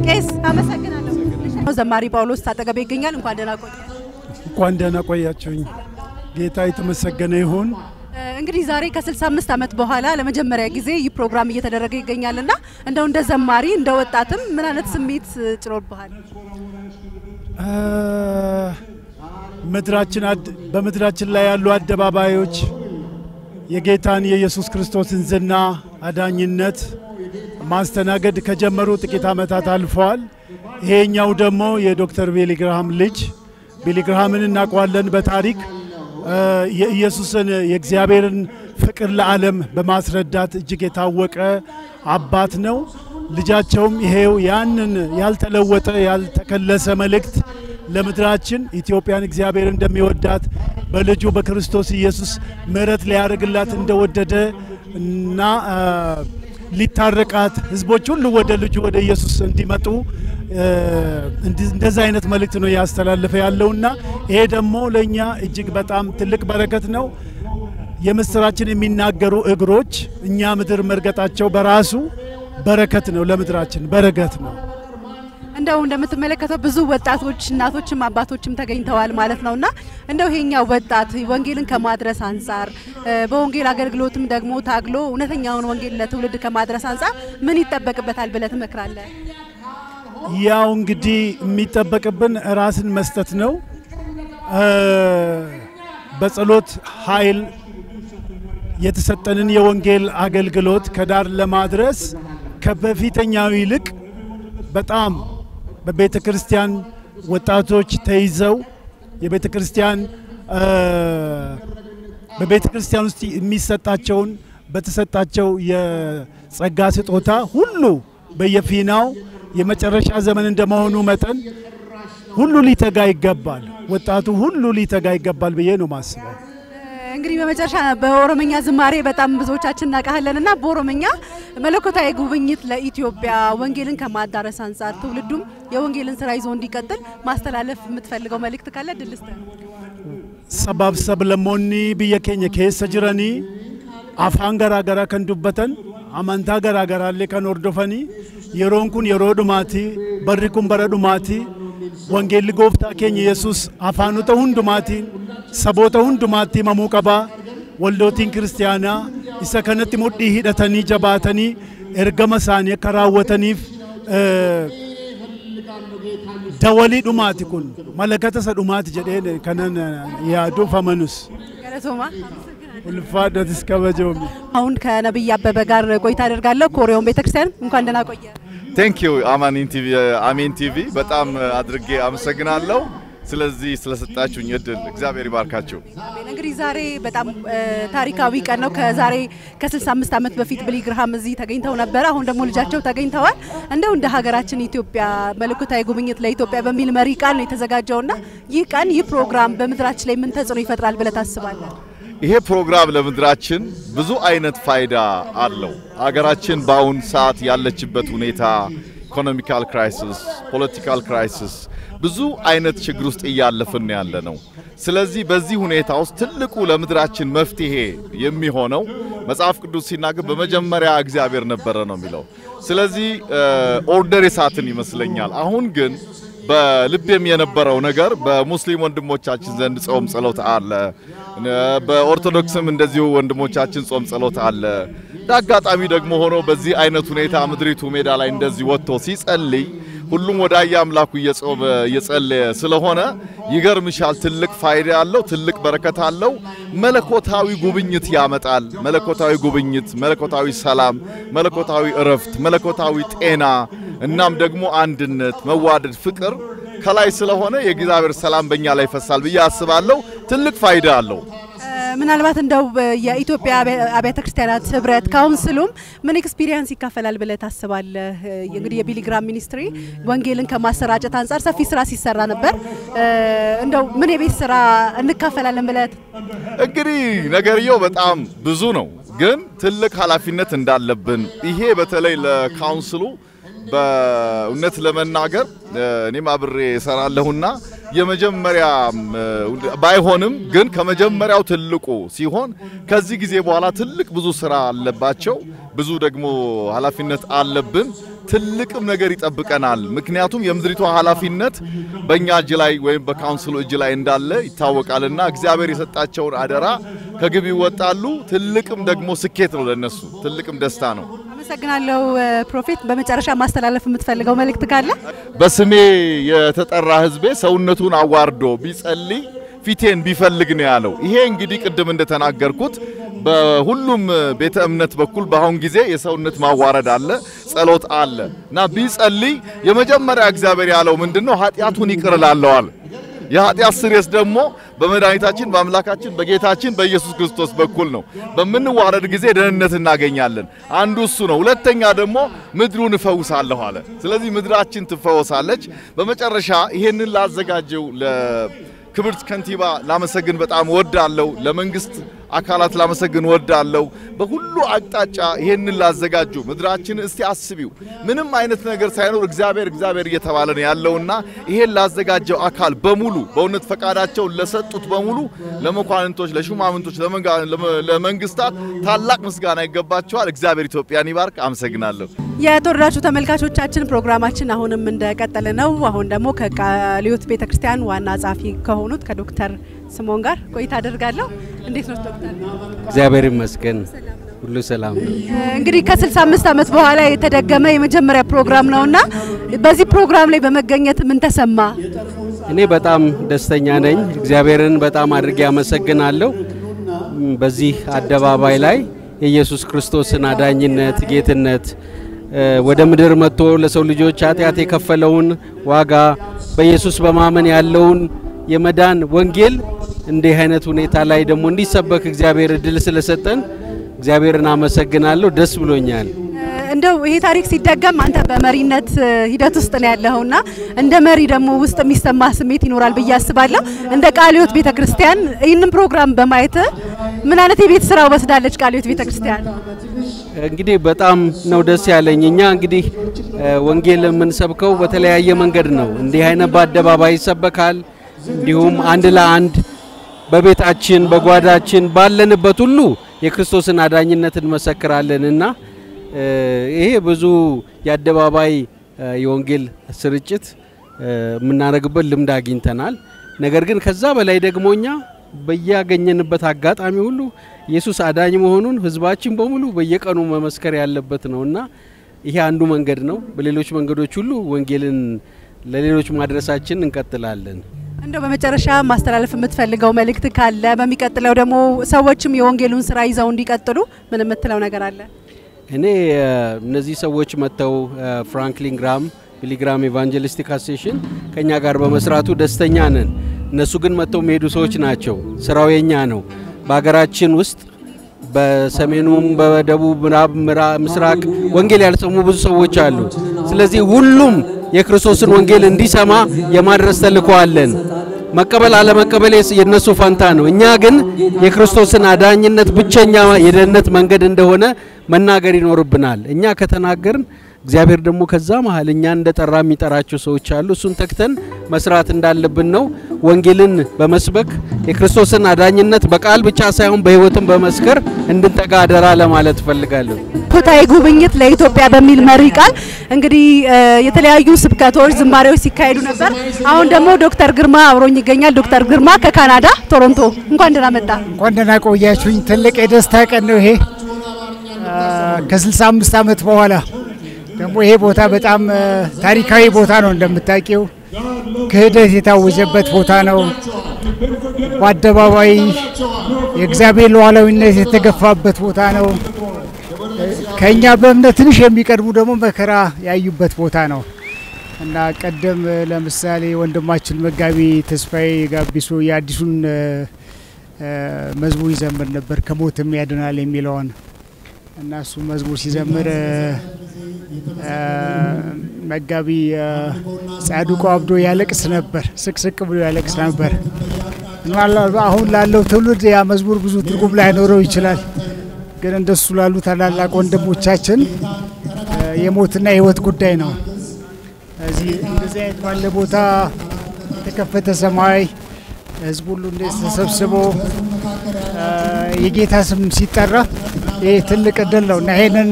ቄስ አመሰግናለሁ። ዘማሪ ጳውሎስ ታጠገቤ ይገኛል። እንኳን ደህና ቆያችሁ። እንኳን ደህና ቆያችሁኝ። ጌታ የተመሰገነ ይሁን። እንግዲህ ዛሬ ከ65 ዓመት በኋላ ለመጀመሪያ ጊዜ ይህ ፕሮግራም እየተደረገ ይገኛልና እንደው እንደ ዘማሪ እንደ ወጣትም ምን አይነት ስሜት ጭሮብሃል? በመድራችን ላይ ያሉ አደባባዮች የጌታን የኢየሱስ ክርስቶስን ዝና አዳኝነት ማስተናገድ ከጀመሩ ጥቂት ዓመታት አልፈዋል። ይሄኛው ደግሞ የዶክተር ቢሊ ግርሃም ልጅ ቢሊ ግርሃምን እናውቀዋለን በታሪክ የኢየሱስን የእግዚአብሔርን ፍቅር ለዓለም በማስረዳት እጅግ የታወቀ አባት ነው። ልጃቸውም ይሄው ያንን ያልተለወጠ ያልተከለሰ መልእክት ለምድራችን ኢትዮጵያን እግዚአብሔር እንደሚወዳት በልጁ በክርስቶስ ኢየሱስ ምሕረት ሊያደርግላት እንደወደደ እና ሊታረቃት ህዝቦች ሁሉ ወደ ልጁ ወደ ኢየሱስ እንዲመጡ እንደዛ አይነት መልእክት ነው ያስተላልፈ ያለውና ይሄ ደግሞ ለኛ እጅግ በጣም ትልቅ በረከት ነው። የምስራችን የሚናገሩ እግሮች እኛ ምድር መርገጣቸው በራሱ በረከት ነው፣ ለምድራችን በረከት ነው። እንደው እንደምትመለከተው ብዙ ወጣቶች እናቶችም አባቶችም ተገኝተዋል ማለት ነውና እንደው ይሄኛው ወጣት ወንጌልን ከማድረስ አንፃር በወንጌል አገልግሎትም ደግሞ ታግሎ እውነተኛውን ወንጌል ለትውልድ ከማድረስ አንፃር ምን ይጠበቅበታል ብለህ ትመክራለህ? ያው እንግዲህ የሚጠበቅብን ራስን መስጠት ነው። በጸሎት ኃይል የተሰጠንን የወንጌል አገልግሎት ከዳር ለማድረስ ከበፊተኛው ይልቅ በጣም በቤተ ክርስቲያን ወጣቶች ተይዘው የቤተ ክርስቲያን በቤተ ክርስቲያን ውስጥ የሚሰጣቸውን በተሰጣቸው የጸጋ ስጦታ ሁሉ በየፊናው የመጨረሻ ዘመን እንደመሆኑ መጠን ሁሉ ሊተጋ ይገባል። ወጣቱ ሁሉ ሊተጋ ይገባል ብዬ ነው ማስበው። እንግዲህ በመጨረሻ በኦሮምኛ ዝማሬ በጣም ብዙዎቻችን እናቀሃለንና በኦሮምኛ መለኮታዊ ጉብኝት ለኢትዮጵያ ወንጌልን ከማዳረስ አንፃር ትውልዱም የወንጌልን ስራ ይዞ እንዲቀጥል ማስተላለፍ የምትፈልገው መልእክት ካለ ድልስተ ሰባብ ሰብለሞኒ በየኬኛ ከሰ ጅራኒ አፋን ገራገራ ከንዱበተን አማንታ ገራገራለ ከኖርዶፈኒ የሮን ኩን የሮ ዱማቲ በሪ ኩን በረ ዱማቲ ወንጌል ጎፍታ ኬኛ ኢየሱስ አፋኑተ ሁንዱማቲ ሰቦተ ሁንዱማቲ መሙቀባ ወልዶቲን ክርስቲያና ኢሳ ከነቲ ሙዲ ሂደተኒ ጀባተኒ ኤርገመ ሳኒ ከራወተኒፍ ደወሊ ዱማቲ ኩን መለከተ ሰዱማቲ ጀዴን ከነን ያዱ ፈመኑስ ገለቶማ ወልፋደት እስከበጆሚ አሁን ከነብይ አበበ ጋር ቆይታ አደርጋለሁ። ኮሪዮን ቤተክርስቲያን እንኳን ደህና ቆየ። ቴንክ ዩ አሜን ቲቪ በጣም አድርጌ አመሰግናለሁ። ስለዚህ ስለሰጣችሁኝ እድል እግዚአብሔር ይባርካችሁ። አሜን። እንግዲህ ዛሬ በጣም ታሪካዊ ቀን ነው። ከዛሬ ከ65 ዓመት በፊት ቢሊ ግርሃም እዚህ ተገኝተው ነበር። አሁን ደግሞ ልጃቸው ተገኝተዋል። እንደው እንደ ሀገራችን ኢትዮጵያ መለኮታዊ ጉብኝት ለኢትዮጵያ በሚል መሪ ቃል ነው የተዘጋጀውና ይህ ቀን ይህ ፕሮግራም በምድራችን ላይ ምን ተጽዕኖ ይፈጥራል ብለህ ታስባለህ? ይሄ ፕሮግራም ለምድራችን ብዙ አይነት ፋይዳ አለው። ሀገራችን በአሁን ሰዓት ያለችበት ሁኔታ ኢኮኖሚካል ክራይሲስ፣ ፖለቲካል ክራይሲስ ብዙ አይነት ችግር ውስጥ እያለፈን ያለ ነው። ስለዚህ በዚህ ሁኔታ ውስጥ ትልቁ ለምድራችን መፍትሄ የሚሆነው መጽሐፍ ቅዱስ ሲናገር በመጀመሪያ እግዚአብሔር ነበረ ነው የሚለው። ስለዚህ ኦርደር የሳትን ይመስለኛል። አሁን ግን በልቤም የነበረው ነገር በሙስሊም ወንድሞቻችን ዘንድ ጾም ጸሎት አለ፣ በኦርቶዶክስም እንደዚሁ ወንድሞቻችን ጾም ጸሎት አለ። ዳጋጣሚ ደግሞ ሆኖ በዚህ አይነት ሁኔታ ምድሪቱ ሜዳ ላይ እንደዚህ ወጥቶ ሲጸልይ ሁሉም ወዳየ አምላኩ እየጸለየ ስለሆነ ይገርምሻል፣ ትልቅ ፋይዳ ያለው ትልቅ በረከት አለው። መለኮታዊ ጉብኝት ያመጣል። መለኮታዊ ጉብኝት፣ መለኮታዊ ሰላም፣ መለኮታዊ እረፍት፣ መለኮታዊ ጤና እናም ደግሞ አንድነት፣ መዋደድ፣ ፍቅር ከላይ ስለሆነ የእግዚአብሔር ሰላም በእኛ ላይ ይፈሳል ብዬ አስባለሁ። ትልቅ ፋይዳ አለው። ምናልባት እንደው የኢትዮጵያ አብያተ ክርስቲያናት ህብረት ካውንስሉም ምን ኤክስፒሪየንስ ይካፈላል ብለህ ታስባለህ? እንግዲህ የቢሊ ግርሃም ሚኒስትሪ ወንጌልን ከማሰራጨት አንፃር ሰፊ ስራ ሲሰራ ነበር። እንደው ምን የቤት ስራ እንካፈላለን ብለህ? እንግዲህ ነገርየው በጣም ብዙ ነው፣ ግን ትልቅ ኃላፊነት እንዳለብን ይሄ በተለይ ለካውንስሉ በእውነት ለመናገር እኔም አብሬ እሰራለሁና የመጀመሪያ ባይሆንም ግን ከመጀመሪያው ትልቁ ሲሆን ከዚህ ጊዜ በኋላ ትልቅ ብዙ ስራ አለባቸው። ብዙ ደግሞ ኃላፊነት አለብን። ትልቅም ነገር ይጠብቀናል። ምክንያቱም የምድሪቷ ኃላፊነት በእኛ እጅ ላይ ወይም በካውንስሉ እጅ ላይ እንዳለ ይታወቃልና እግዚአብሔር የሰጣቸውን አደራ ከግብ ይወጣሉ። ትልቅም ደግሞ ስኬት ነው ለነሱ፣ ትልቅም ደስታ ነው። አመሰግናለሁ ፕሮፌት። በመጨረሻ ማስተላለፍ የምትፈልገው መልእክት ካለ? በስሜ የተጠራ ህዝቤ ሰውነቱን አዋርዶ ቢጸልይ ፊቴን ቢፈልግ ነው ያለው። ይሄ እንግዲህ ቅድም እንደተናገርኩት በሁሉም ቤተ እምነት በኩል በአሁን ጊዜ የሰውነት ማዋረድ አለ፣ ጸሎት አለ እና ቢጸልይ የመጀመሪያ እግዚአብሔር ያለው ምንድነው? ኃጢያቱን ይቅር እላለዋል። የኃጢያት ስርየት ደግሞ በመድኃኒታችን በአምላካችን በጌታችን በኢየሱስ ክርስቶስ በኩል ነው። በምንዋረድ ጊዜ ደህንነት እናገኛለን። አንዱ እሱ ነው። ሁለተኛ ደግሞ ምድሩን እፈውሳለሁ አለ። ስለዚህ ምድራችን ትፈወሳለች። በመጨረሻ ይሄንን ላዘጋጀው ለክብርት ከንቲባ ላመሰግን በጣም ወዳለው ለመንግስት አካላት ላመሰግን ወዳለው በሁሉ አቅጣጫ ይሄንን ላዘጋጁ ምድራችን እስቲ አስቢው ምንም አይነት ነገር ሳይኖር እግዚአብሔር እየተባለ ነው ያለውና ይሄን ላዘጋጀው አካል በሙሉ በእውነት ፈቃዳቸው ለሰጡት በሙሉ ለመኳንንቶች ለሹማምንቶች ለመንግስታት ታላቅ ምስጋና ይገባቸዋል እግዚአብሔር ኢትዮጵያን ይባርክ አመሰግናለሁ የተወደዳችሁ ተመልካቾቻችን ፕሮግራማችን አሁንም እንደቀጠለ ነው አሁን ደግሞ ከቃሊዮት ቤተክርስቲያን ዋና ጻፊ ከሆኑት ከዶክተር ስሞን ጋር ቆይታ አደርጋለሁ እንዴት ነው ዶክተር እግዚአብሔር ይመስገን ሁሉ ሰላም እንግዲህ ከ65 አመት በኋላ የተደገመ የመጀመሪያ ፕሮግራም ነውና በዚህ ፕሮግራም ላይ በመገኘት ምን ተሰማ እኔ በጣም ደስተኛ ነኝ እግዚአብሔርን በጣም አድርጌ አመሰግናለሁ በዚህ አደባባይ ላይ የኢየሱስ ክርስቶስን አዳኝነት ጌትነት ወደ ምድር መጥቶ ለሰው ልጆች ኃጢአት የከፈለውን ዋጋ በኢየሱስ በማመን ያለውን የመዳን ወንጌል እንዲህ አይነት ሁኔታ ላይ ደግሞ እንዲሰበክ እግዚአብሔር እድል ስለሰጠን እግዚአብሔርን አመሰግናለሁ ደስ ብሎኛል እንደው ይሄ ታሪክ ሲደገም አንተ በመሪነት ሂደት ውስጥ ነው ያለውና እንደ መሪ ደግሞ ውስጥ የሚሰማ ስሜት ይኖራል በያ አስባለሁ እንደ ቃሊዮት ቤተክርስቲያን ይህንን ፕሮግራም በማየት ምን አይነት የቤት ስራ ወስዳለች ቃሊዮት ቤተክርስቲያን እንግዲህ በጣም ነው ደስ ያለኝ እኛ እንግዲህ ወንጌል የምንሰብከው በተለያየ መንገድ ነው እንዲህ አይነት በአደባባይ ይሰበካል እንዲሁም አንድ ለአንድ በቤታችን በጓዳችን ባለንበት ሁሉ የክርስቶስን አዳኝነት እንመሰክራለንና ይሄ ብዙ የአደባባይ የወንጌል ስርጭት ምናረግበት ልምድ አግኝተናል ነገር ግን ከዛ በላይ ደግሞኛ በያገኘንበት አጋጣሚ ሁሉ ኢየሱስ አዳኝ መሆኑን ህዝባችን በሙሉ በየቀኑ መመስከር ያለበት ነውና ይሄ አንዱ መንገድ ነው በሌሎች መንገዶች ሁሉ ወንጌልን ለሌሎች ማድረሳችን እንቀጥላለን እንደው በመጨረሻ ማስተላለፍ የምትፈልገው መልእክት ካለ በሚቀጥለው ደግሞ ሰዎችም የወንጌሉን ስራ ይዘው እንዲቀጥሉ ምን የምትለው ነገር አለ እኔ እነዚህ ሰዎች መተው ፍራንክሊን ግራም ቢሊግራም ኢቫንጀሊስቲክ አሶሲዬሽን ከኛ ጋር በመስራቱ ደስተኛ ነን እነሱ ግን መተው መሄዱ ሰዎች ናቸው ስራው የኛ ነው በአገራችን ውስጥ በሰሜኑም በደቡብ ምስራቅ ወንጌል ያልሰሙ ብዙ ሰዎች አሉ ስለዚህ ሁሉም የክርስቶስን ወንጌል እንዲሰማ የማድረስ ተልእኮ አለን መቀበል አለመቀበል የነሱ ፋንታ ነው እኛ ግን የክርስቶስን አዳኝነት ብቸኛ የደህንነት መንገድ እንደሆነ መናገር ይኖርብናል እኛ ከተናገርን እግዚአብሔር ደግሞ ከዛ መሃል እኛ እንደጠራ የሚጠራቸው ሰዎች አሉ እሱን ተክተን መስራት እንዳለብን ነው ወንጌልን በመስበክ የክርስቶስን አዳኝነት በቃል ብቻ ሳይሆን በህይወትም በመስከር እንድንተጋ አደራ ለማለት ፈልጋለሁ ቶታይ ጉብኝት ለኢትዮጵያ በሚል መሪ ቃል እንግዲህ የተለያዩ ስብከቶች ዝማሬዎች ሲካሄዱ ነበር አሁን ደግሞ ዶክተር ግርማ አብሮኝ ይገኛል ዶክተር ግርማ ከካናዳ ቶሮንቶ እንኳን ደህና መጣ እንኳን ደህና ቆያችሁኝ ትልቅ የደስታ ቀን ነው ይሄ ከ65 አመት በኋላ ደግሞ ይሄ ቦታ በጣም ታሪካዊ ቦታ ነው እንደምታውቂው ክህደት የታወጀበት ቦታ ነው በአደባባይ የእግዚአብሔር ሉዓላዊነት የተገፋበት ቦታ ነው ከኛ በእምነት ትንሽ የሚቀርቡ ደግሞ መከራ ያዩበት ቦታ ነው እና ቀደም ለምሳሌ ወንድማችን መጋቢ ተስፋዬ ጋቢሶ የአዲሱን መዝሙር ይዘምር ነበር ከሞትም ያድናል የሚለውን እና እሱ መዝሙር ሲዘምር መጋቢ ጻድቁ አብዶ ያለቅስ ነበር ስቅስቅ ብሎ ያለቅስ ነበር እና አሁን ላለው ትውልድ ያ መዝሙር ብዙ ትርጉም ላይኖረው ይችላል ግን እንደሱ ላሉ ታላላቅ ወንድሞቻችን የሞትና የህይወት ጉዳይ ነው እዚህ እንደዚህ አይነት ባለ ቦታ ተከፈተ ሰማይ ህዝብ ሁሉ ተሰብስቦ የጌታ ስም ሲጠራ ይሄ ትልቅ እድል ነውና ይሄንን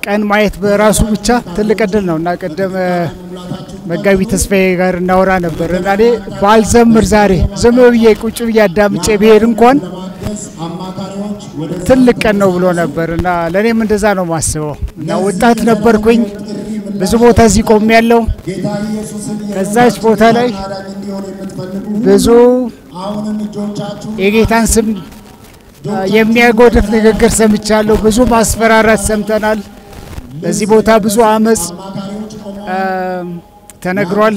ቀን ማየት በራሱ ብቻ ትልቅ እድል ነውና ቀደም መጋቢ ተስፋዬ ጋር እናወራ ነበር እና እኔ ባልዘምር ዛሬ ዝም ብዬ ቁጭ ብዬ አዳምጬ ብሄድ እንኳን ትልቅ ቀን ነው ብሎ ነበርና ለኔም እንደዛ ነው ማስበው እና ወጣት ነበርኩኝ ብዙ ቦታ እዚህ ቆሜያለሁ ከዛች ቦታ ላይ ብዙ የጌታን ስም የሚያጎድፍ ንግግር ሰምቻለሁ ብዙ ማስፈራራት ሰምተናል በዚህ ቦታ ብዙ አመጽ ተነግሯል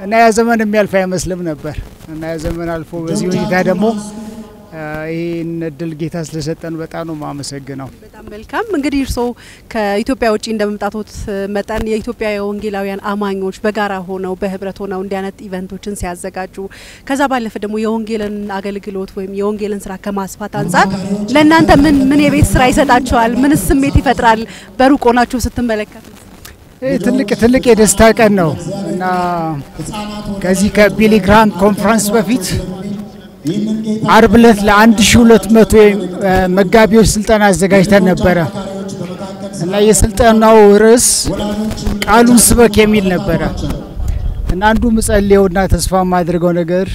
እና ያ ዘመን የሚያልፍ አይመስልም ነበር እና ያ ዘመን አልፎ በዚህ ሁኔታ ደግሞ ይሄን እድል ጌታ ስለሰጠን በጣም ነው ማመሰግነው። በጣም መልካም። እንግዲህ እርሶ ከኢትዮጵያ ውጪ እንደመምጣቶት መጠን የኢትዮጵያ የወንጌላውያን አማኞች በጋራ ሆነው በህብረት ሆነው እንዲያነት ኢቨንቶችን ሲያዘጋጁ ከዛ ባለፈ ደግሞ የወንጌልን አገልግሎት ወይም የወንጌልን ስራ ከማስፋት አንፃር ለእናንተ ምን የቤት ስራ ይሰጣቸዋል? ምን ስሜት ይፈጥራል በሩቅ ሆናችሁ ስትመለከቱ? ትልቅ የደስታ ቀን ነው እና ከዚህ ከቢሊ ግራሃም ኮንፈረንስ በፊት አርብ ዕለት ለ1200 መጋቢዎች ስልጠና አዘጋጅተን ነበረ እና የስልጠናው ርዕስ ቃሉን ስበክ የሚል ነበረ እና አንዱ ምጸልየውና ተስፋ ማድረገው ነገር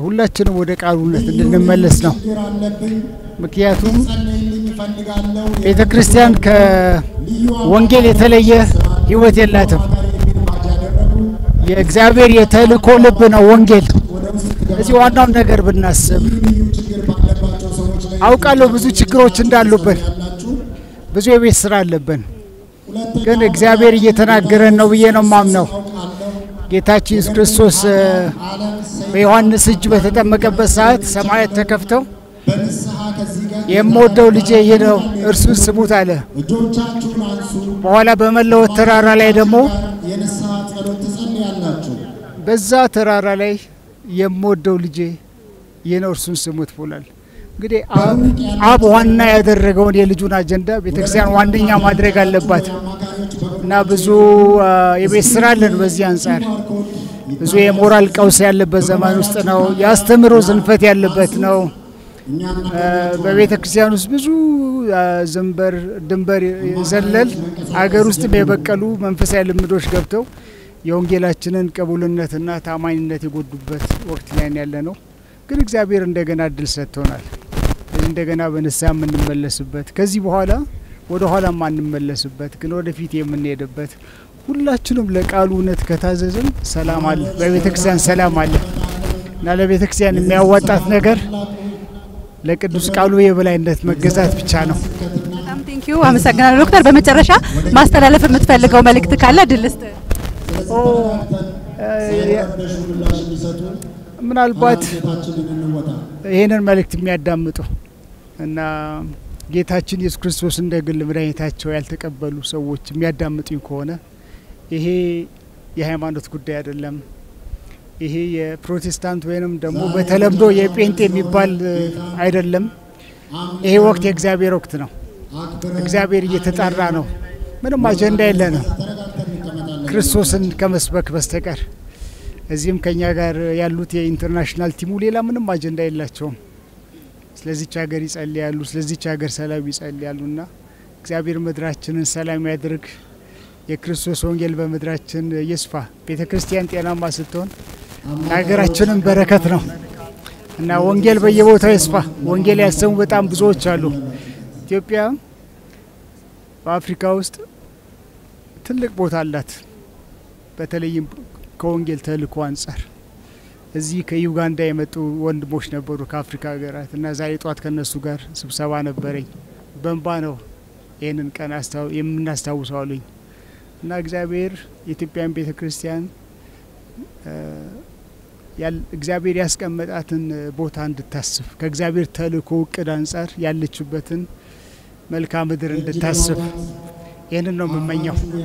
ሁላችንም ወደ ቃሉነት እንድንመለስ ነው። ምክንያቱም ቤተክርስቲያን ከወንጌል የተለየ ህይወት የላትም። የእግዚአብሔር የተልእኮ ልብ ነው ወንጌል። እዚህ ዋናው ነገር ብናስብ አውቃለሁ ብዙ ችግሮች እንዳሉብን ብዙ የቤት ስራ አለብን፣ ግን እግዚአብሔር እየተናገረን ነው ብዬ ነው ማምነው። ጌታችን ኢየሱስ ክርስቶስ በዮሐንስ እጅ በተጠመቀበት ሰዓት ሰማያት ተከፍተው የምወደው ልጄ ይሄ ነው እርሱን ስሙት አለ። በኋላ በመለወጥ ተራራ ላይ ደግሞ በዛ ተራራ ላይ የምወደው ልጄ ይሄ ነው እርሱን ስሙት ብሏል። እንግዲህ አብ ዋና ያደረገውን የልጁን አጀንዳ ቤተክርስቲያን ዋንደኛ ማድረግ አለባት እና ብዙ የቤት ስራ አለን። በዚህ አንፃር ብዙ የሞራል ቀውስ ያለበት ዘመን ውስጥ ነው። ያስተምሮ ዝንፈት ያለበት ነው። በቤተክርስቲያን ውስጥ ብዙ ድንበር ዘለል አገር ውስጥ የበቀሉ መንፈሳዊ ልምዶች ገብተው የወንጌላችንን ቅቡልነትና ታማኝነት የጎዱበት ወቅት ላይ ያለ ነው። ግን እግዚአብሔር እንደገና እድል ሰጥቶናል። እንደገና በንስሐ የምንመለስበት ከዚህ በኋላ ወደ ኋላ ማንመለስበት ግን ወደፊት የምንሄድበት ሁላችንም ለቃሉ እውነት ከታዘዝን ሰላም አለ፣ በቤተክርስቲያን ሰላም አለ እና ለቤተክርስቲያን የሚያዋጣት ነገር ለቅዱስ ቃሉ የበላይነት መገዛት ብቻ ነው። በጣም ቴንኪዩ አመሰግናለሁ ዶክተር። በመጨረሻ ማስተላለፍ የምትፈልገው መልእክት ካለ ድልስት? ምናልባት ይሄንን መልእክት የሚያዳምጡ እና ጌታችን ኢየሱስ ክርስቶስ እንደ ግል መድኃኒታቸው ያልተቀበሉ ሰዎች የሚያዳምጡኝ ከሆነ ይሄ የሃይማኖት ጉዳይ አይደለም። ይሄ የፕሮቴስታንት ወይንም ደግሞ በተለምዶ የጴንጤ የሚባል አይደለም። ይሄ ወቅት የእግዚአብሔር ወቅት ነው። እግዚአብሔር እየተጣራ ነው። ምንም አጀንዳ የለንም ክርስቶስን ከመስበክ በስተቀር። እዚህም ከኛ ጋር ያሉት የኢንተርናሽናል ቲሙ ሌላ ምንም አጀንዳ የላቸውም። ስለዚህ ሀገር ይጸልያሉ፣ ስለዚህ ሀገር ሰላም ይጸልያሉና እግዚአብሔር ምድራችንን ሰላም ያድርግ። የክርስቶስ ወንጌል በምድራችን ይስፋ። ቤተክርስቲያን ጤናማ ስትሆን ሀገራችንን በረከት ነው እና ወንጌል በየቦታው ይስፋ። ወንጌል ያሰሙ በጣም ብዙዎች አሉ። ኢትዮጵያ በአፍሪካ ውስጥ ትልቅ ቦታ አላት። በተለይም ከወንጌል ተልእኮ አንፃር እዚህ ከዩጋንዳ የመጡ ወንድሞች ነበሩ ከአፍሪካ ሀገራት እና ዛሬ ጧት ከነሱ ጋር ስብሰባ ነበረኝ። በእንባ ነው ይሄንን ቀን የምናስታውሰው አሉኝ እና እግዚአብሔር የኢትዮጵያን ቤተክርስቲያን እግዚአብሔር ያስቀመጣትን ቦታ እንድታስብ ከእግዚአብሔር ተልእኮ እቅድ አንፃር ያለችበትን መልካም ምድር እንድታስብ ይሄንን ነው የምመኘው።